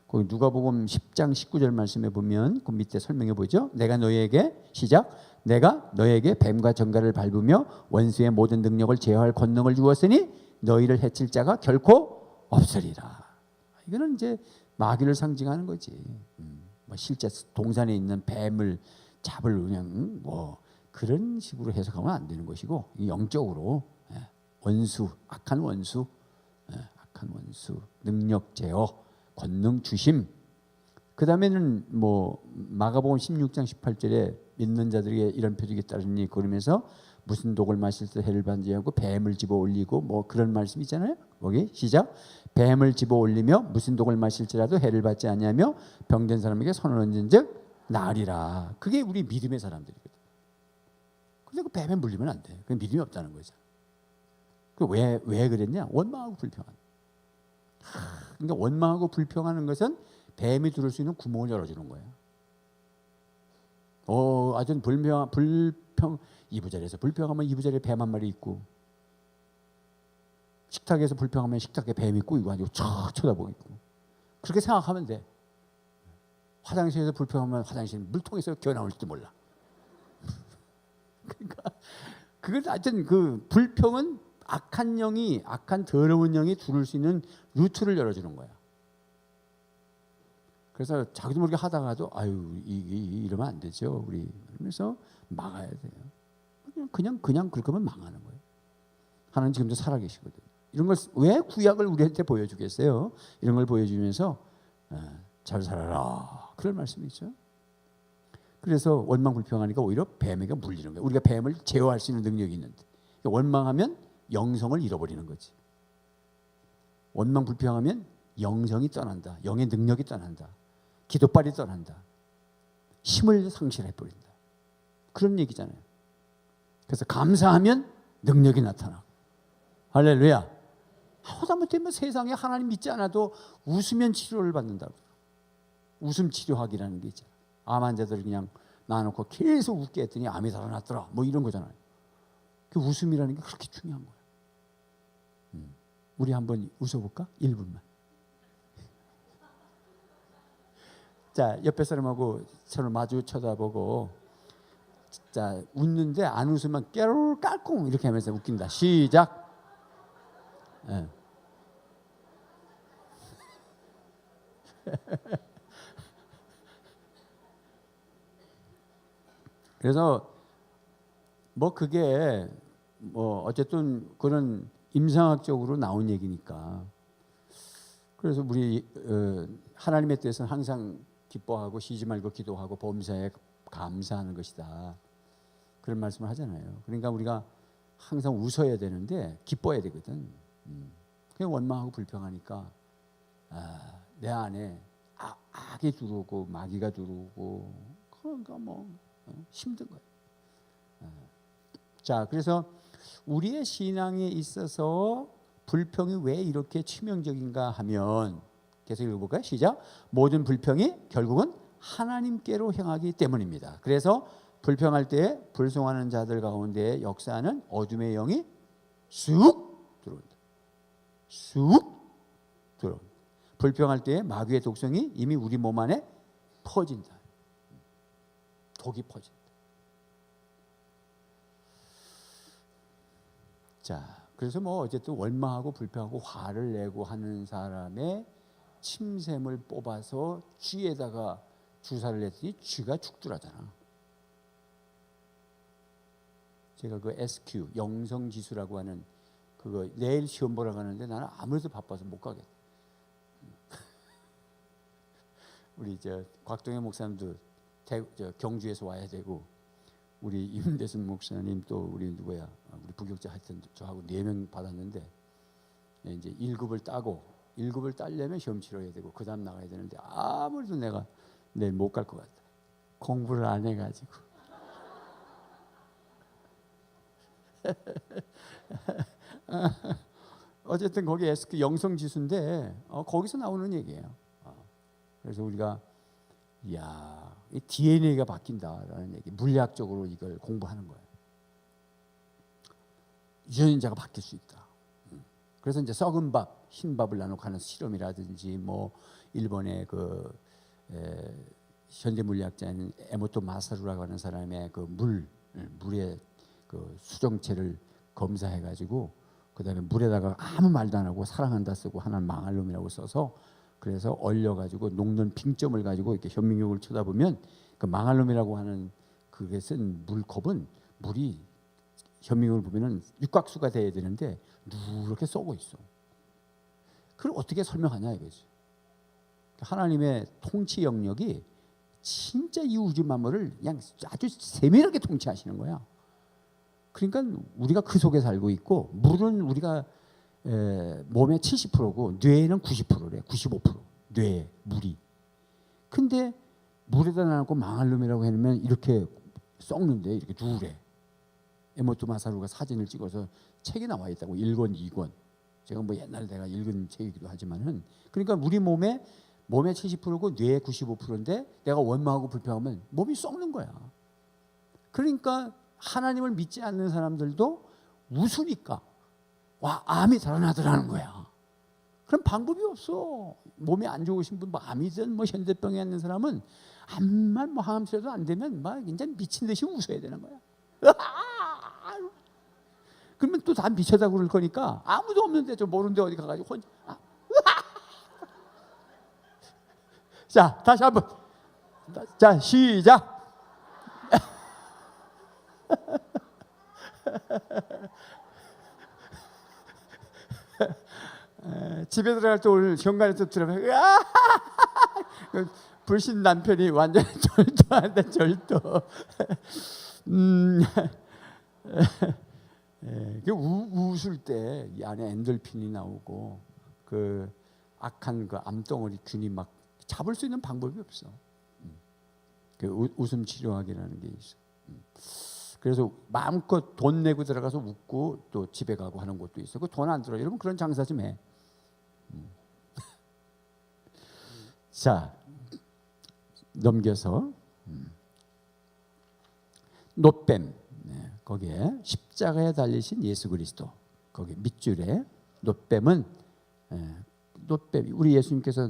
거기 누가복음 10장 19절 말씀에 보면 그 밑에 설명해 보죠. 내가 너희에게 시작. 내가 너희에게 뱀과 정갈을 밟으며 원수의 모든 능력을 제어할 권능을 주었으니 너희를 해칠 자가 결코 없으리라. 이거는 이제 마귀를 상징하는 거지. 뭐 실제 동산에 있는 뱀을 잡을 그냥 뭐 그런 식으로 해석하면 안 되는 것이고, 영적으로 원수, 악한 원수, 악한 원수, 능력 제어, 권능 주심. 그 다음에는 뭐 마가복음 16장 18절에 믿는 자들에게 이런 표적이 따르니 그러면서 무슨 독을 마실 때 해를 반지하고 뱀을 집어 올리고 뭐 그런 말씀 있잖아요. 거기 시작. 뱀을 집어 올리며 무슨 독을 마실지라도 해를 받지 아니하며 병든 사람에게 손을 얹은즉 나으리라. 그게 우리 믿음의 사람들이거든. 근데 그 뱀에 물리면 안 돼. 그 믿음이 없다는 거죠. 왜 그랬냐? 원망하고 불평한. 그러니까 원망하고 불평하는 것은 뱀이 들을 수 있는 구멍을 열어주는 거예요. 아주 불평 이부자리에서 불평하면 이부자리에 뱀 한 마리 있고, 식탁에서 불평하면 식탁에 뱀이 있고 이거 아니고 쳐다보고 있고, 그렇게 생각하면 돼. 화장실에서 불평하면 화장실 물통에서 기어 나올지도 몰라. 그러니까 그걸 하여튼 그 불평은 악한 영이, 악한 더러운 영이 들을 수 있는 루트를 열어주는 거야. 그래서 자기도 모르게 하다가도 아유 이러면 안 되죠 우리. 그래서 막아야 돼요. 그냥 그렇게 하면 망하는 거예요. 하나님 지금도 살아계시거든요. 이런 걸 왜 구약을 우리한테 보여주겠어요? 이런 걸 보여주면서 잘 살아라 그런 말씀이 있죠. 그래서 원망 불평하니까 오히려 뱀에게 물리는 거예요. 우리가 뱀을 제어할 수 있는 능력이 있는데, 원망하면 영성을 잃어버리는 거지. 원망 불평하면 영성이 떠난다. 영의 능력이 떠난다. 기도빨이 떠난다. 힘을 상실해버린다. 그런 얘기잖아요. 그래서 감사하면 능력이 나타나. 할렐루야. 하다못해 뭐 세상에 하나님 믿지 않아도 웃으면 치료를 받는다고. 웃음 치료학이라는 게 있잖아요. 암 환자들 그냥 놔놓고 계속 웃게 했더니 암이 살아났더라. 뭐 이런 거잖아요. 그 웃음이라는 게 그렇게 중요한 거예요. 우리 한번 웃어볼까? 1분만. 자, 옆에 사람하고 서로 마주 쳐다보고, 자, 웃는데 안 웃으면 깨롤 깔꿍 이렇게 하면서 웃긴다. 시작. 네. 그래서 뭐 그게 뭐 어쨌든 그런 임상학적으로 나온 얘기니까. 그래서 우리 하나님의 뜻은 항상 기뻐하고 쉬지 말고 기도하고 범사에 감사하는 것이다. 그런 말씀을 하잖아요. 그러니까 우리가 항상 웃어야 되는데 기뻐야 되거든. 그냥 원망하고 불평하니까 내 안에 악이 들어오고 마귀가 들어오고 그러니까 뭐 힘든 거예요. 자, 그래서 우리의 신앙에 있어서 불평이 왜 이렇게 치명적인가 하면 계속 읽어볼까요? 시작. 모든 불평이 결국은 하나님께로 향하기 때문입니다. 그래서 불평할 때 불송하는 자들 가운데 역사하는 어둠의 영이 쑥 들어온다. 쑥 들어온다. 불평할 때 마귀의 독성이 이미 우리 몸 안에 퍼진다. 독이 퍼진다. 자, 그래서 뭐 어쨌든 원망하고 불평하고 화를 내고 하는 사람의 침샘을 뽑아서 쥐에다가 주사를 냈더니 쥐가 죽더라잖아. 제가 그 SQ 영성지수라고 하는 그거 내일 시험 보러 가는데 나는 아무래도 바빠서 못 가겠다. 우리 저 곽동현 목사님도 경주에서 와야 되고, 우리 임대순 목사님 또 우리 누구야? 우리 부교자 하여튼 저하고 4명 받았는데 이제 1급을 따고 1급을 따려면 시험 치러야 되고 그다음 나가야 되는데 아무래도 내가 내일 못 갈 것 같다. 공부를 안 해가지고. 어쨌든 거기 SK 영성지수인데 거기서 나오는 얘기예요. 그래서 우리가 이 DNA가 바뀐다라는 얘기, 물리학적으로 이걸 공부하는 거예요. 유전자가 바뀔 수 있다. 그래서 이제 썩은 밥, 흰 밥을 나누고 하는 실험이라든지 뭐 일본의 그 현대 물리학자인 에모토 마사루라고 하는 사람의 그 물의 그 수정체를 검사해 가지고 그다음에 물에다가 아무 말도 안 하고 사랑한다 쓰고 하나는 망할 놈이라고 써서 그래서 얼려가지고 녹는 빙점을 가지고 이렇게 현민경을 쳐다보면 그 망할 놈이라고 하는 그게 쓴 물컵은 물이 현민경을 보면은 육각수가 돼야 되는데 누렇게 썩어 있어. 그걸 어떻게 설명하냐 이거지. 하나님의 통치 영역이 진짜 이 우주 만물을 그냥 아주 세밀하게 통치하시는 거야. 그러니까 우리가 그 속에 살고 있고 물은 우리가 몸의 70%고 뇌에는 90%래. 95% 뇌에 물이. 근데 물에다 놔놓고 망할 놈이라고 해놓으면 이렇게 썩는데 이렇게 누래. 에모토 마사루가 사진을 찍어서 책이 나와 있다고 1권, 2권. 제가 뭐 옛날에 내가 읽은 책이기도 하지만은 그러니까 우리 몸의 70%고 뇌의 95%인데 내가 원망하고 불평하면 몸이 썩는 거야. 그러니까 하나님을 믿지 않는 사람들도 웃으니까 와 암이 달아나더라는 거야. 그럼 방법이 없어. 몸이 안 좋으신 분, 뭐 암이든 뭐 현대병에 있는 사람은 암만 뭐 항암치료도 안 되면 막 이제 미친 듯이 웃어야 되는 거야. 그러면 또 다 미쳐다 그럴 거니까 아무도 없는데 저 모르는데 어디 가가지고 혼자. 자 다시 한번. 자 시작. 집에 들어갈 때 오늘 현관에서 들어가면 불신 남편이 완전히 절도한다 절도. 웃을 때 이 안에 엔돌핀이 나오고 그 악한 그 암덩어리 균이 막 잡을 수 있는 방법이 없어. 그 웃음 치료학이라는 게 있어. 그래서 마음껏 돈 내고 들어가서 웃고 또 집에 가고 하는 것도 있어. 그 돈 안 들어. 여러분 그런 장사 좀 해. 자 넘겨서 놋뱀. 거기에 십자가에 달리신 예수 그리스도 거기 밑줄에 놋뱀은 놋뱀 우리 예수님께서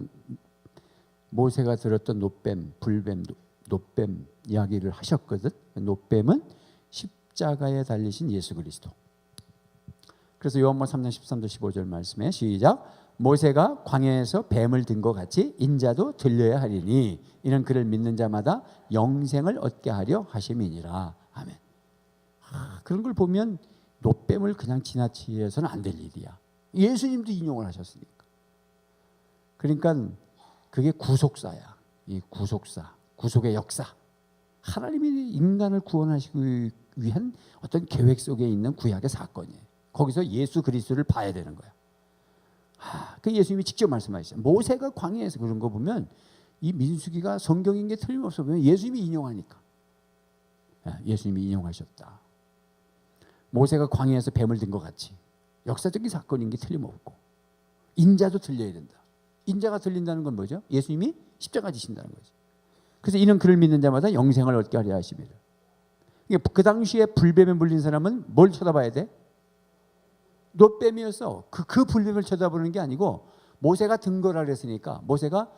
모세가 들었던 놋뱀, 불뱀, 놋뱀 이야기를 하셨거든. 놋뱀은 십자가에 달리신 예수 그리스도. 그래서 요한복음 3장 13절 15절 말씀에 시작. 모세가 광야에서 뱀을 든 것 같이 인자도 들려야 하리니 이는 그를 믿는 자마다 영생을 얻게 하려 하심이니라. 아멘. 그런 걸 보면 놋뱀을 그냥 지나치해서는 안 될 일이야. 예수님도 인용을 하셨으니까. 그러니까 그게 구속사야. 이 구속사, 구속의 역사. 하나님이 인간을 구원하시기 위한 어떤 계획 속에 있는 구약의 사건이에요. 거기서 예수 그리스도를 봐야 되는 거야. 그 예수님이 직접 말씀하시죠. 모세가 광야에서 그런 거 보면 이 민수기가 성경인 게 틀림없어 보면 예수님이 인용하니까. 예수님이 인용하셨다. 모세가 광야에서 뱀을 든 것 같이 역사적인 사건인 게 틀림없고 인자도 들려야 된다. 인자가 들린다는 건 뭐죠? 예수님이 십자가 지신다는 거죠. 그래서 이는 그를 믿는 자마다 영생을 얻게 하려 하심이라. 그 당시에 불뱀에 물린 사람은 뭘 쳐다봐야 돼? 놋뱀이었어. 그 불뱀을 쳐다보는 게 아니고 모세가 든 거라 그랬으니까 모세가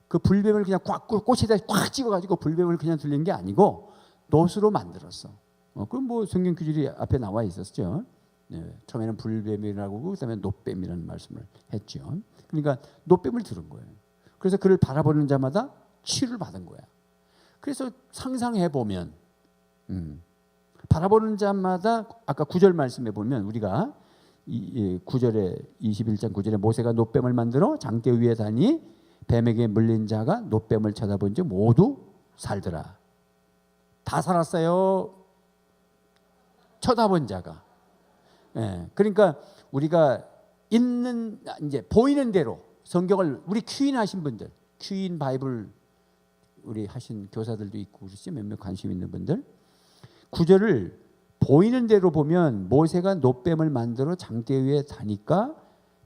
그 불뱀을 그냥 꽉 꽃에다 꽉 찍어가지고 불뱀을 그냥 들린 게 아니고 놋으로 만들었어. 그럼 뭐 성경 규절이 앞에 나와 있었죠. 처음에는 불뱀이라고 그다음에 놋뱀이라는 말씀을 했죠. 그러니까 놋뱀을 들은 거예요. 그래서 그를 바라보는 자마다 치유를 받은 거야. 그래서 상상해 보면 바라보는 자마다 아까 9절 말씀해 보면 우리가 9절에 21장 9절에 모세가 놋뱀을 만들어 장대 위에 다니 뱀에게 물린 자가 놋뱀을 쳐다본 즉 모두 살더라. 다 살았어요. 쳐다본 자가. 그러니까 우리가 있는 이제 보이는 대로 성경을 우리 큐인 하신 분들, 큐인 바이블 우리 하신 교사들도 있고 그렇지 몇몇 관심 있는 분들 9절을 보이는 대로 보면 모세가 놋뱀을 만들어 장대 위에 다니까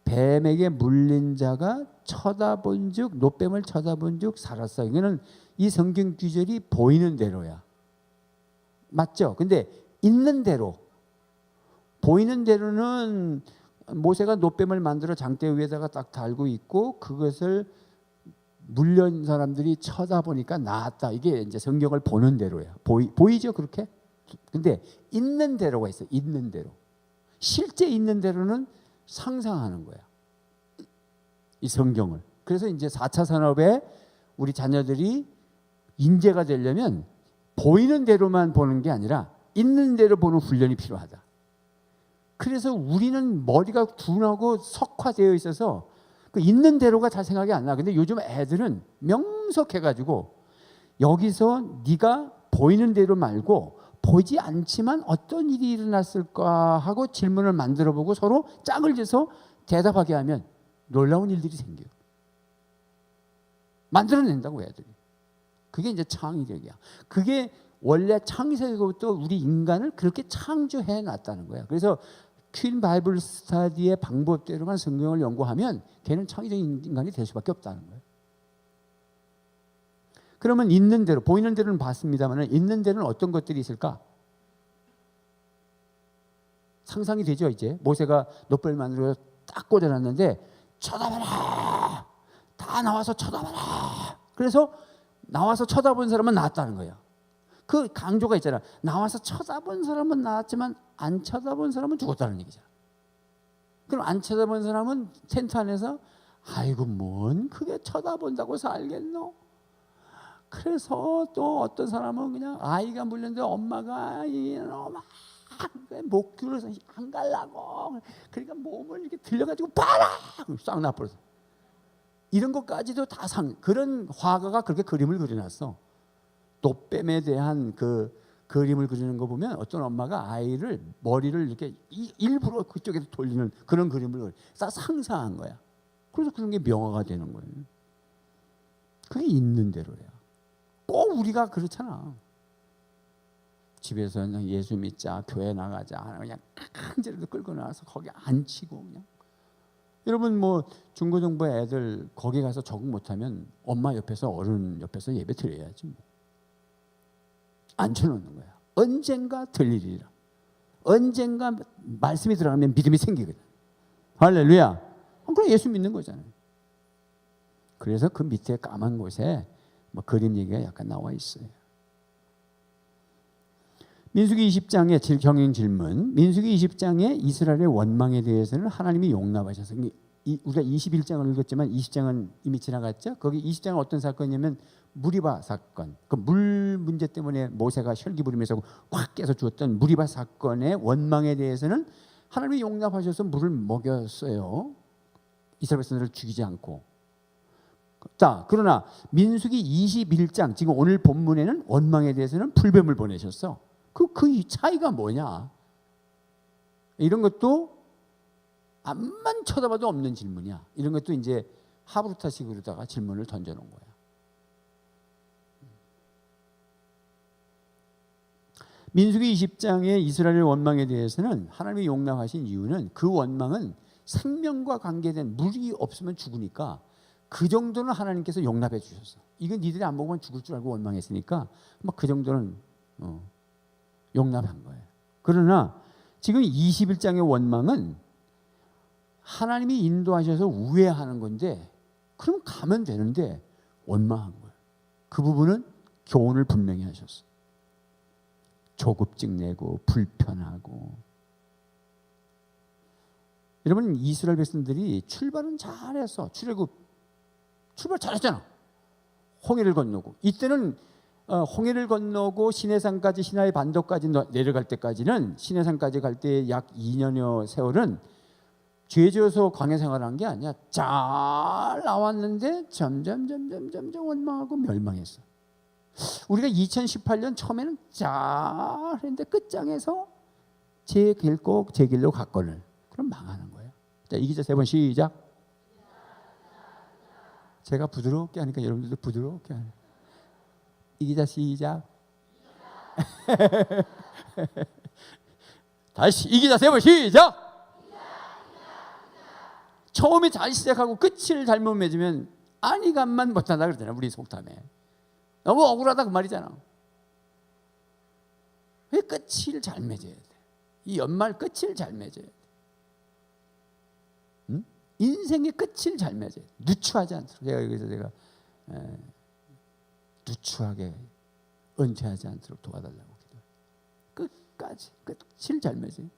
뱀에게 물린 자가 쳐다본즉 놋뱀을 쳐다본즉 살았어. 이거는 이 성경 구절이 보이는 대로야. 맞죠? 근데 있는 대로 보이는 대로는 모세가 놋뱀을 만들어 장대 위에다가 딱 달고 있고 그것을 물린 사람들이 쳐다보니까 나았다. 이게 이제 성경을 보는 대로야. 보이죠 그렇게? 근데 있는 대로가 있어. 있는 대로. 실제 있는 대로는 상상하는 거야. 이 성경을. 그래서 이제 4차 산업에 우리 자녀들이 인재가 되려면 보이는 대로만 보는 게 아니라 있는 대로 보는 훈련이 필요하다. 그래서 우리는 머리가 둔하고 석화되어 있어서 그 있는 대로가 잘 생각이 안 나. 근데 요즘 애들은 명석해가지고 여기서 네가 보이는 대로 말고 보이지 않지만 어떤 일이 일어났을까 하고 질문을 만들어보고 서로 짝을 져서 대답하게 하면 놀라운 일들이 생겨요. 만들어낸다고 애들이. 그게 이제 창의력이야. 그게 원래 창세기부터 우리 인간을 그렇게 창조해 놨다는 거야. 그래서 퀸 바이블 스터디의 방법대로만 성경을 연구하면 걔는 창의적인 인간이 될 수밖에 없다는 거예요. 그러면 있는 대로, 보이는 대로는 봤습니다만 있는 대로는 어떤 것들이 있을까? 상상이 되죠. 이제 모세가 놋벌만으로 딱 꽂아놨는데 쳐다봐라, 다 나와서 쳐다봐라. 그래서 나와서 쳐다본 사람은 나았다는 거예요. 그 강조가 있잖아. 나와서 쳐다본 사람은 나았지만 안 쳐다본 사람은 죽었다는 얘기잖아. 그럼 안 쳐다본 사람은 텐트 안에서 아이고 뭔 그게 쳐다본다고 살겠노? 그래서 또 어떤 사람은 그냥 아이가 물렸는데 엄마가 이놈아 목줄을 안 갈라고 그러니까 몸을 이렇게 들려가지고 봐라 싹 나버렸어. 이런 것까지도 다 그런 화가가 그렇게 그림을 그려놨어. 놋뱀에 대한 그 그림을 그리는 거 보면 어떤 엄마가 아이를 머리를 이렇게 일부러 그쪽에서 돌리는 그런 그림을 다 상상한 거야. 그래서 그런 게 명화가 되는 거예요. 그게 있는 대로야. 꼭 우리가 그렇잖아. 집에서 그냥 예수 믿자, 교회 나가자, 그냥 강제로 끌고 나와서 거기 앉히고 그냥. 여러분 뭐 중고등부 애들 거기 가서 적응 못하면 엄마 옆에서 어른 옆에서 예배 드려야지 뭐. 앉혀놓는 거야. 언젠가 들리리라. 언젠가 말씀이 들어가면 믿음이 생기거든. 할렐루야. 그럼 예수 믿는 거잖아요. 그래서 그 밑에 까만 곳에 뭐 그림 얘기가 약간 나와 있어요. 민수기 20장의 경영 질문. 민수기 20장의 이스라엘의 원망에 대해서는 하나님이 용납하셔서 우리가 21장을 읽었지만 20장은 이미 지나갔죠. 거기 20장은 어떤 사건이냐면 무리바 사건. 그 물 문제 때문에 모세가 혈기 부리면서 확 깨서 죽었던 무리바 사건의 원망에 대해서는 하나님이 용납하셔서 물을 먹였어요. 이스라엘 백성들을 죽이지 않고. 자, 그러나 민수기 21장 지금 오늘 본문에는 원망에 대해서는 불뱀을 보내셨어. 그 차이가 뭐냐? 이런 것도 앞만 쳐다봐도 없는 질문이야. 이런 것도 이제 하브루타식으로다가 질문을 던져놓은 거야. 민수기 20장의 이스라엘 원망에 대해서는 하나님이 용납하신 이유는 그 원망은 생명과 관계된 물이 없으면 죽으니까 그 정도는 하나님께서 용납해 주셨어. 이건 니들이 안 먹으면 죽을 줄 알고 원망했으니까 막 그 정도는 용납한 거예요. 그러나 지금 21장의 원망은 하나님이 인도하셔서 우회하는 건데 그럼 가면 되는데 원망한 거예요. 그 부분은 교훈을 분명히 하셨어. 조급증 내고 불편하고. 여러분 이스라엘 백성들이 출발은 잘했어. 출발 잘했잖아. 홍해를 건너고 이때는 홍해를 건너고 시내산까지 시나이 반도까지 내려갈 때까지는 시내산까지 갈 때 약 2년여 세월은 죄 지어서 광야 생활한 게 아니야. 잘 나왔는데 점점 원망하고 멸망했어. 우리가 2018년 처음에는 잘 했는데 끝장에서 제 길로 갔거늘. 그럼 망하는 거예요. 자, 이 기자 3번 시작. 제가 부드럽게 하니까 여러분들도 부드럽게 하네. 이 기자 시작. 다시 이 기자 3번 시작. 처음에 잘 시작하고 끝을 잘못 맺으면 안이감만 못한다 그러잖아. 우리 속담에. 너무 억울하다 그 말이잖아. 왜 끝을 잘 맺어야 돼? 이 연말 끝을 잘 맺어야 돼. 응? 인생의 끝을 잘 맺어야 돼. 누추하지 않도록. 제가 여기서 누추하게 은퇴하지 않도록 도와달라고 기도해요. 끝까지 끝을 잘 맺어야 돼.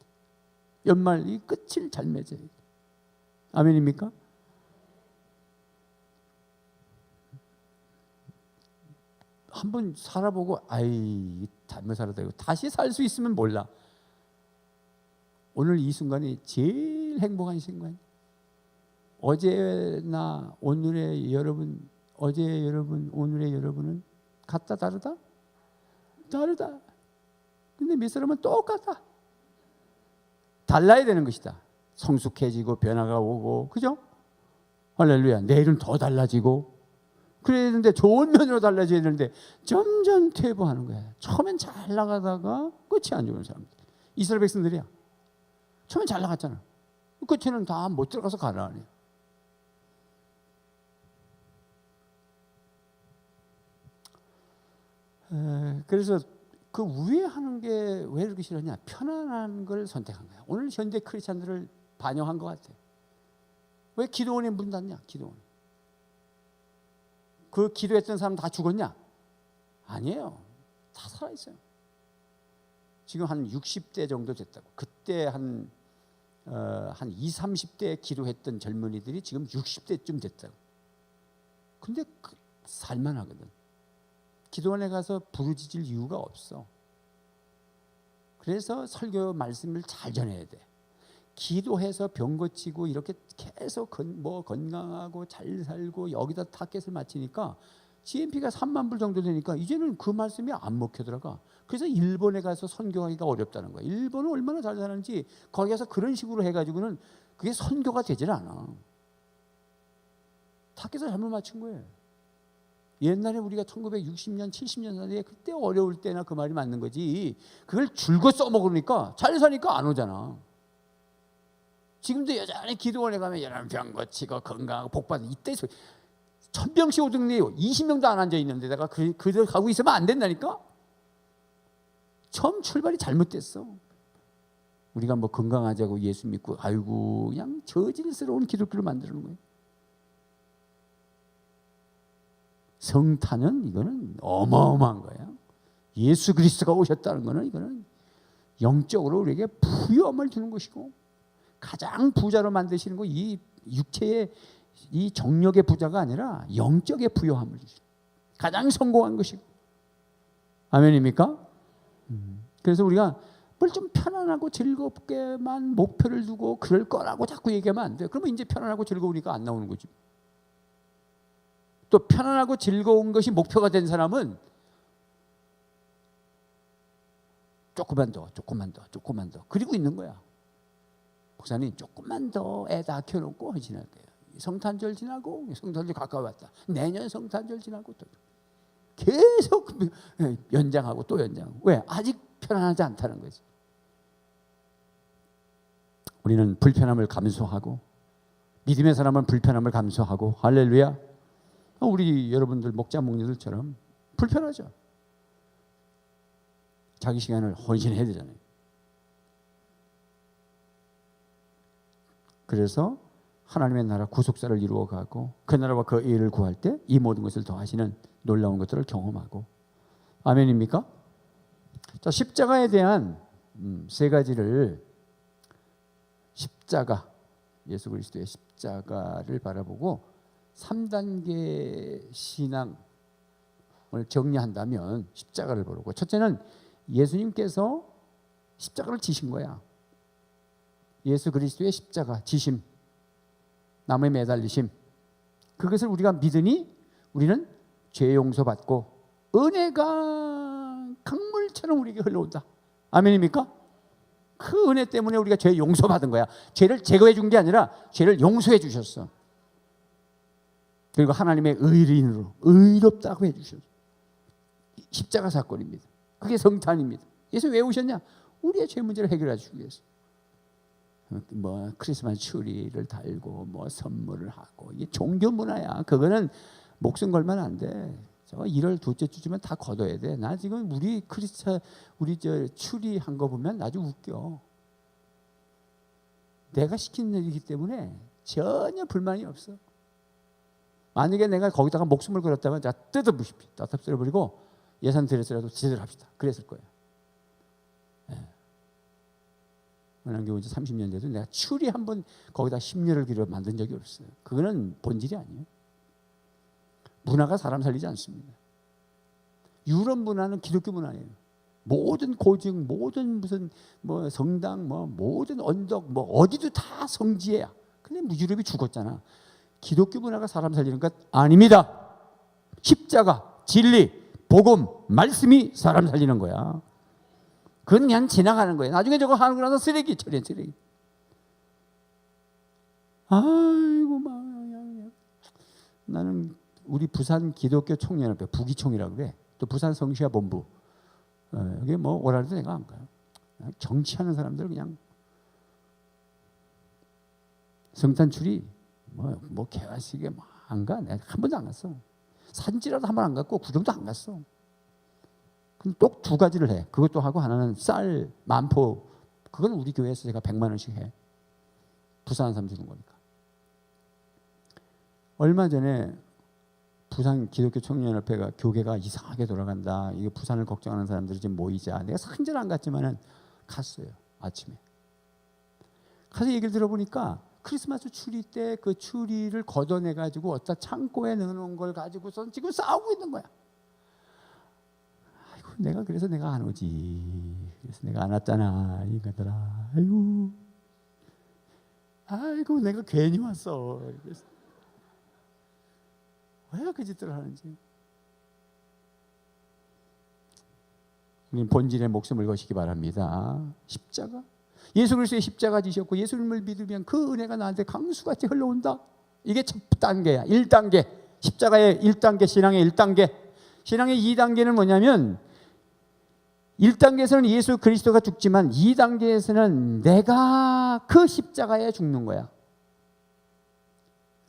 연말 이 끝을 잘 맺어야 돼. 아멘입니까? 한번 살아보고 아이 잘못 살았다 이거 다시 살 수 있으면 몰라. 오늘 이 순간이 제일 행복한 순간. 어제나 오늘의 여러분, 어제의 여러분, 오늘의 여러분은 같다 다르다? 다르다. 근데 몇 사람은 똑같아. 달라야 되는 것이다. 성숙해지고 변화가 오고, 그죠? 할렐루야. 내일은 더 달라지고 그래야 되는데, 좋은 면으로 달라져야 되는데 점점 퇴보하는 거야. 처음엔 잘 나가다가 끝이 안 좋은 사람들. 이스라엘 백성들이야. 처음엔 잘 나갔잖아. 끝에는 다 못 들어가서 가라앉아요. 그래서 그 우회하는 게 왜 이렇게 싫었냐? 편안한 걸 선택한 거야. 오늘 현대 크리스찬들을 반영한 것 같아. 왜 기도원에 문 닫냐? 기도원. 그 기도했던 사람 다 죽었냐? 아니에요. 다 살아있어요. 지금 한 60대 정도 됐다고. 그때 한 20, 30대 기도했던 젊은이들이 지금 60대쯤 됐다고. 근데 살만하거든. 기도원에 가서 부르짖을 이유가 없어. 그래서 설교 말씀을 잘 전해야 돼. 기도해서 병 고치고 이렇게 계속 건강하고 잘 살고 여기다 타겟을 맞추니까 GNP가 3만 불 정도 되니까 이제는 그 말씀이 안 먹혀 들어가. 그래서 일본에 가서 선교하기가 어렵다는 거야. 일본은 얼마나 잘 사는지 거기 가서 그런 식으로 해가지고는 그게 선교가 되질 않아. 타겟을 잘못 맞춘 거예요. 옛날에 우리가 1960년, 70년 사이에 그때 어려울 때나 그 말이 맞는 거지. 그걸 줄곧 써먹으니까 잘 사니까 안 오잖아. 지금도 여전히 기도원에 가면 여러분 병 고치고 건강하고 복받는 이때 1000명씩 오든지 20명도 안 앉아 있는데 내가 그들 가고 있으면 안 된다니까. 처음 출발이 잘못됐어. 우리가 뭐 건강하자고 예수 믿고 아이고 그냥 저질스러운 기독교를 만드는 거예요. 성탄은 이거는 어마어마한 거야. 예수 그리스도가 오셨다는 거는 이거는 영적으로 우리에게 부유함을 주는 것이고, 가장 부자로 만드시는 거 이 육체의 이 정력의 부자가 아니라 영적의 부유함을 주시고 가장 성공한 것이고. 아멘입니까? 그래서 우리가 뭘 좀 편안하고 즐겁게만 목표를 두고 그럴 거라고 자꾸 얘기하면 안 돼. 그러면 이제 편안하고 즐거우니까 안 나오는 거지. 또 편안하고 즐거운 것이 목표가 된 사람은 조금만 더 그리고 있는 거야. 목사님 조금만 더 애 다 키워놓고 지날 거예요. 성탄절 지나고 성탄절 가까웠다. 내년 성탄절 지나고 또 계속 연장하고 또 연장하고. 왜? 아직 편안하지 않다는 거지. 우리는 불편함을 감수하고, 믿음의 사람은 불편함을 감수하고. 할렐루야. 우리 여러분들 목자 목녀들처럼 불편하죠. 자기 시간을 헌신해야 되잖아요. 그래서 하나님의 나라 구속사를 이루어가고 그 나라와 그 의를 구할 때 이 모든 것을 더하시는 놀라운 것들을 경험하고. 아멘입니까? 자, 십자가에 대한 세 가지를, 십자가, 예수 그리스도의 십자가를 바라보고 3단계 신앙을 정리한다면 십자가를 보고, 첫째는 예수님께서 십자가를 지신 거야. 예수 그리스도의 십자가 지심, 나무에 매달리심, 그것을 우리가 믿으니 우리는 죄 용서받고 은혜가 강물처럼 우리에게 흘러온다. 아멘입니까? 그 은혜 때문에 우리가 죄 용서받은 거야. 죄를 제거해 준 게 아니라 죄를 용서해 주셨어. 그리고 하나님의 의인으로 의롭다고 해 주셨어. 십자가 사건입니다. 그게 성탄입니다. 예수 왜 오셨냐? 우리의 죄 문제를 해결해 주기 위해서. 뭐 크리스마스 추리를 달고 뭐 선물을 하고, 이게 종교 문화야. 그거는 목숨 걸면 안 돼. 저 1월 둘째 주지만 다 걷어야 돼. 나 지금 우리 추리한 거 보면 아주 웃겨. 내가 시킨 일이기 때문에 전혀 불만이 없어. 만약에 내가 거기다가 목숨을 걸었다면 자 뜯어버리고 예산 들여서라도 제대로 합시다. 그랬을 거예요. 은한교회 이제 30년 돼도 내가 추리 한번 거기다 10년을 길어 만든 적이 없어요. 그거는 본질이 아니에요. 문화가 사람 살리지 않습니다. 유럽 문화는 기독교 문화예요. 모든 고증, 모든 무슨 뭐 성당, 뭐 모든 언덕, 뭐 어디도 다 성지예요. 근데 유럽이 죽었잖아. 기독교 문화가 사람 살리는 것 아닙니다. 십자가, 진리, 복음, 말씀이 사람 살리는 거야. 그건 그냥 지나가는 거예요. 나중에 저거 하는 거라서 쓰레기 처리해, 쓰레기. 아이고, 막 나는 우리 부산 기독교 총연합회 부기총이라고 그래. 또 부산 성시아 본부. 여기 뭐 오라 해도 내가 안 가요. 정치하는 사람들 그냥 성탄출이 뭐 개화식에 뭐 안 가. 내가 한 번도 안 갔어. 사진지라도 한 번 안 갔고 구경도 안 갔어. 그럼 꼭 두 가지를 해. 그것도 하고 하나는 쌀 만포. 그건 우리 교회에서 제가 100만 원씩 해. 부산 사람 주는 거니까. 얼마 전에 부산 기독교 청년협회가 교계가 이상하게 돌아간다. 이게 부산을 걱정하는 사람들이 좀 모이자. 내가 상절 안 갔지만은 갔어요. 아침에. 가서 얘기를 들어보니까 크리스마스 추리 때 그 추리를 걷어내 가지고 어디다 창고에 넣어놓은 걸 가지고서 지금 싸우고 있는 거야. 아이고, 그래서 내가 안 오지. 그래서 내가 안 왔잖아. 이거더라. 아이고, 내가 괜히 왔어. 그래서 왜 그 짓들을 하는지. 우리는 본질의 목숨을 거시기 바랍니다. 십자가. 예수 그리스도의 십자가 지셨고 예수님을 믿으면 그 은혜가 나한테 강수같이 흘러온다. 이게 첫 단계야. 1단계. 십자가의 1단계, 신앙의 1단계. 신앙의 2단계는 뭐냐면 1단계에서는 예수 그리스도가 죽지만 2단계에서는 내가 그 십자가에 죽는 거야.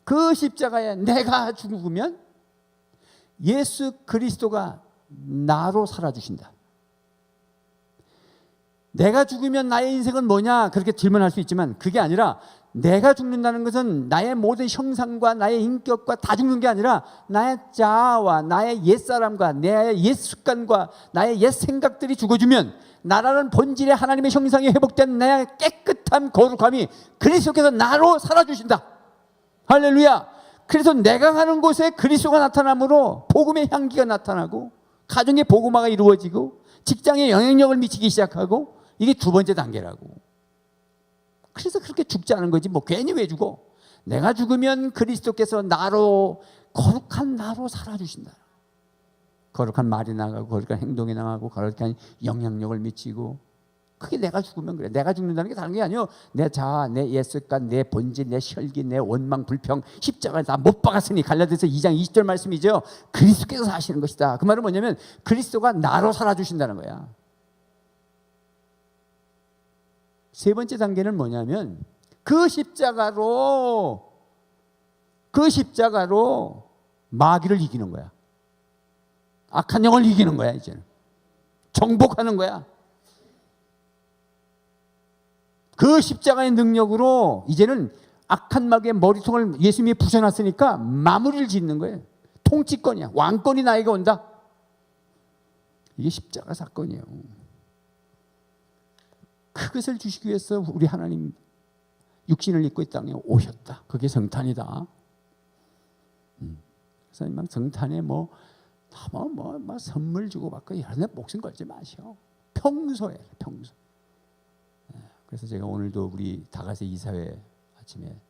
그 십자가에 내가 죽으면 예수 그리스도가 나로 살아주신다. 내가 죽으면 나의 인생은 뭐냐? 그렇게 질문할 수 있지만 그게 아니라 내가 죽는다는 것은 나의 모든 형상과 나의 인격과 다 죽는 게 아니라 나의 자아와 나의 옛사람과 나의 옛 습관과 나의 옛 생각들이 죽어주면 나라는 본질의 하나님의 형상이 회복된 나의 깨끗한 거룩함이 그리스도께서 나로 살아주신다. 할렐루야. 그래서 내가 가는 곳에 그리스도가 나타나므로 복음의 향기가 나타나고 가정의 복음화가 이루어지고 직장에 영향력을 미치기 시작하고 이게 두 번째 단계라고. 그래서 그렇게 죽지 않은 거지 뭐 괜히 왜 죽어. 내가 죽으면 그리스도께서 나로 거룩한 나로 살아주신다. 거룩한 말이 나가고 거룩한 행동이 나가고 거룩한 영향력을 미치고. 그게 내가 죽으면 그래. 내가 죽는다는 게 다른 게 아니에요. 내 자아, 내 옛습관, 내 본질, 내 혈기, 내 원망, 불평 십자가에 다 못 박았으니 갈라디아서 2장 20절 말씀이죠. 그리스도께서 사시는 것이다. 그 말은 뭐냐면 그리스도가 나로 살아주신다는 거야. 세 번째 단계는 뭐냐면 그 십자가로 마귀를 이기는 거야. 악한 영을 이기는 거야. 이제는 정복하는 거야. 그 십자가의 능력으로 이제는 악한 마귀의 머리통을 예수님이 부숴놨으니까 마무리를 짓는 거예요. 통치권이야. 왕권이 나에게 온다. 이게 십자가 사건이에요. 그것을 주시기 위해서 우리 하나님 육신을 입고 이 땅에 오셨다. 그게 성탄이다. 그래서 막 성탄에 뭐 선물 주고 받고 이런 데 목숨 걸지 마시오. 평소에. 그래서 제가 오늘도 우리 다가세 이사회 아침에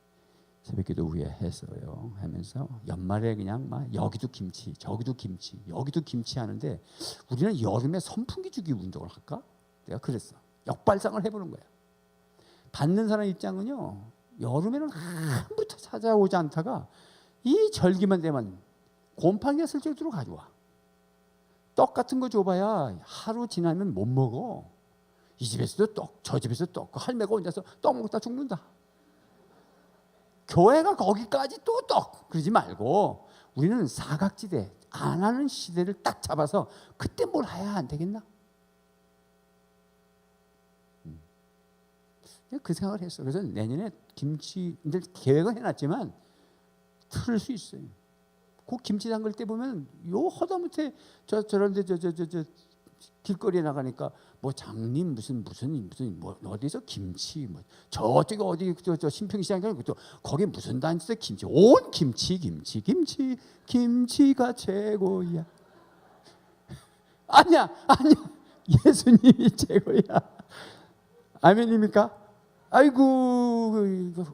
새벽기도 후에 했어요. 하면서 연말에 그냥 막 여기도 김치, 저기도 김치, 여기도 김치 하는데 우리는 여름에 선풍기 주기 운동을 할까? 내가 그랬어. 역발상을 해보는 거야. 받는 사람 입장은요. 여름에는 한부터 찾아오지 않다가 이 절기만 되면 곰팡이가 슬쩍 들어 가져와. 떡 같은 거 줘봐야 하루 지나면 못 먹어. 이 집에서도 떡, 저 집에서도 떡. 할매가 혼자서 떡 먹다 죽는다. 교회가 거기까지 또 떡. 그러지 말고 우리는 사각지대, 안 하는 시대를 딱 잡아서 그때 뭘 해야 안 되겠나? 그 생각을 했어. 그래서 내년에 김치, 이제 계획은 해놨지만 틀을 수 있어요. 그 김치 담글 때 보면 요 허다못해 저런데 길거리에 나가니까 뭐 장님 무슨 뭐 어디서 김치 뭐 저쪽에 어디 저 신평시장에 또 거기 무슨 단지에 김치 온 김치가 최고야. 아니야 예수님이 최고야. 아멘입니까? 아이고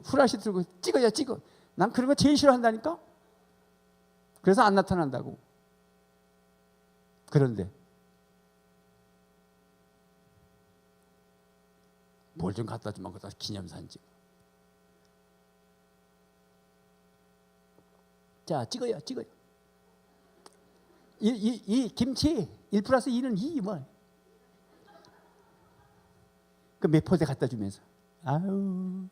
후라시 들고 찍어. 난 그런 거 제일 싫어한다니까. 그래서 안 나타난다고. 그런데 뭘 좀 갖다 주면 갖다 기념사진 찍어. 자 찍어요. 이 김치 1+2는 2 뭐. 그 매포대 갖다 주면서 아유.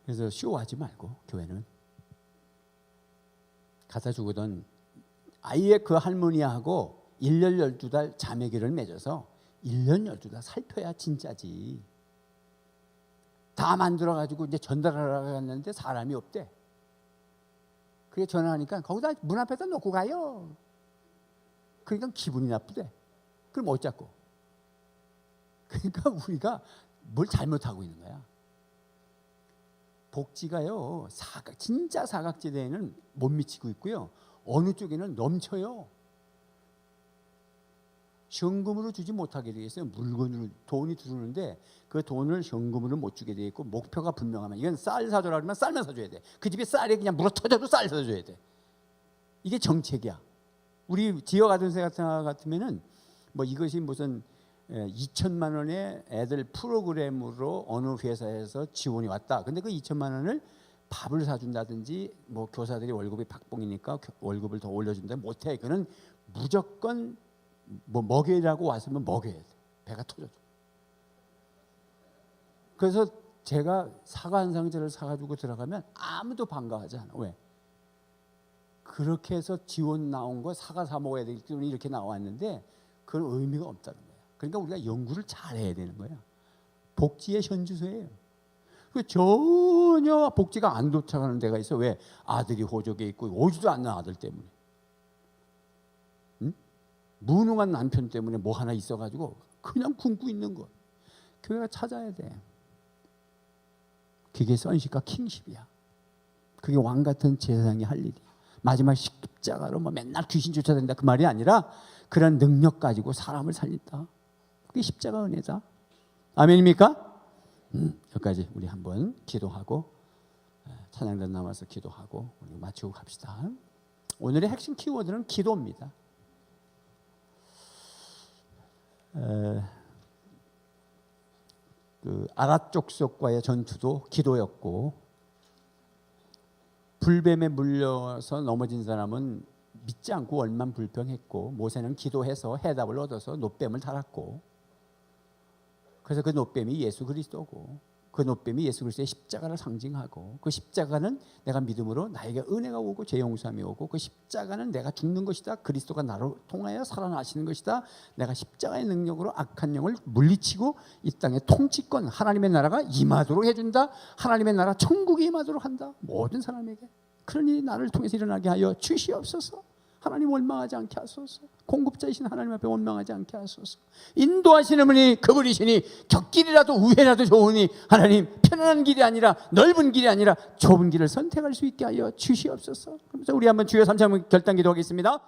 그래서 쇼하지 말고 교회는 갖다 주거든 아예 그 할머니하고 1년 12달 자매기를 맺어서 1년 12달 살펴야 진짜지. 다 만들어가지고 이제 전달하러 갔는데 사람이 없대. 그게 전화하니까 거기다 문 앞에다 놓고 가요. 그러니까 기분이 나쁘대. 그럼 어쩌고. 그러니까 우리가 뭘 잘못하고 있는 거야. 복지가요, 진짜 사각지대에는 못 미치고 있고요. 어느 쪽에는 넘쳐요. 현금으로 주지 못하게 되어 있어요. 물건으로 돈이 들어오는데 그 돈을 현금으로 못 주게 되어 있고 목표가 분명하면 이건 쌀 사줘라 그러면 쌀만 사줘야 돼. 그 집에 쌀이 그냥 물어 터져도 쌀 사줘야 돼. 이게 정책이야. 우리 지역 아동세 같으면은 뭐 이것이 무슨 2천만 원의 애들 프로그램으로 어느 회사에서 지원이 왔다. 근데 그 2천만 원을 밥을 사준다든지 뭐 교사들이 월급이 박봉이니까 월급을 더 올려준다 못해. 그는 무조건 뭐 먹여라고 왔으면 먹여야 돼. 배가 터져줘. 그래서 제가 사과 한 상자를 사가지고 들어가면 아무도 반가워하지 않아. 왜? 그렇게 해서 지원 나온 거 사과 사 먹어야 되기 때문에 이렇게 나왔는데 그런 의미가 없다는 거야. 그러니까 우리가 연구를 잘 해야 되는 거야. 복지의 현주소예요. 전혀 복지가 안 도착하는 데가 있어. 왜? 아들이 호적에 있고 오지도 않는 아들 때문에. 응? 무능한 남편 때문에 뭐 하나 있어가지고 그냥 굶고 있는 거. 교회가 찾아야 돼. 그게 선식과 킹십이야. 그게 왕 같은 제사장이 할 일이야. 마지막 십자가로 뭐 맨날 귀신 쫓아다닌다 그 말이 아니라 그런 능력 가지고 사람을 살린다. 그게 십자가 은혜다. 아멘입니까? 여기까지 우리 한번 기도하고 찬양단 남아서 기도하고 우리 마치고 갑시다. 오늘의 핵심 키워드는 기도입니다. 그 아랏 족속과의 전투도 기도였고 불뱀에 물려서 넘어진 사람은 믿지 않고 얼만 불평했고 모세는 기도해서 해답을 얻어서 놋뱀을 달았고 그래서 그 놋뱀이 예수 그리스도고 그 놋뱀이 예수 그리스도의 십자가를 상징하고 그 십자가는 내가 믿음으로 나에게 은혜가 오고 죄 용서함이 오고 그 십자가는 내가 죽는 것이다. 그리스도가 나로 통하여 살아나시는 것이다. 내가 십자가의 능력으로 악한 영을 물리치고 이 땅의 통치권 하나님의 나라가 임하도록 해준다. 하나님의 나라 천국이 임하도록 한다. 모든 사람에게 그런 일이 나를 통해서 일어나게 하여 주시옵소서. 하나님 원망하지 않게 하소서. 공급자이신 하나님 앞에 원망하지 않게 하소서. 인도하시는 분이 그분이시니 곁길이라도 우회라도 좋으니 하나님 편안한 길이 아니라 넓은 길이 아니라 좁은 길을 선택할 수 있게 하여 주시옵소서. 그래서 우리 한번 주여 삼창 결단 기도하겠습니다.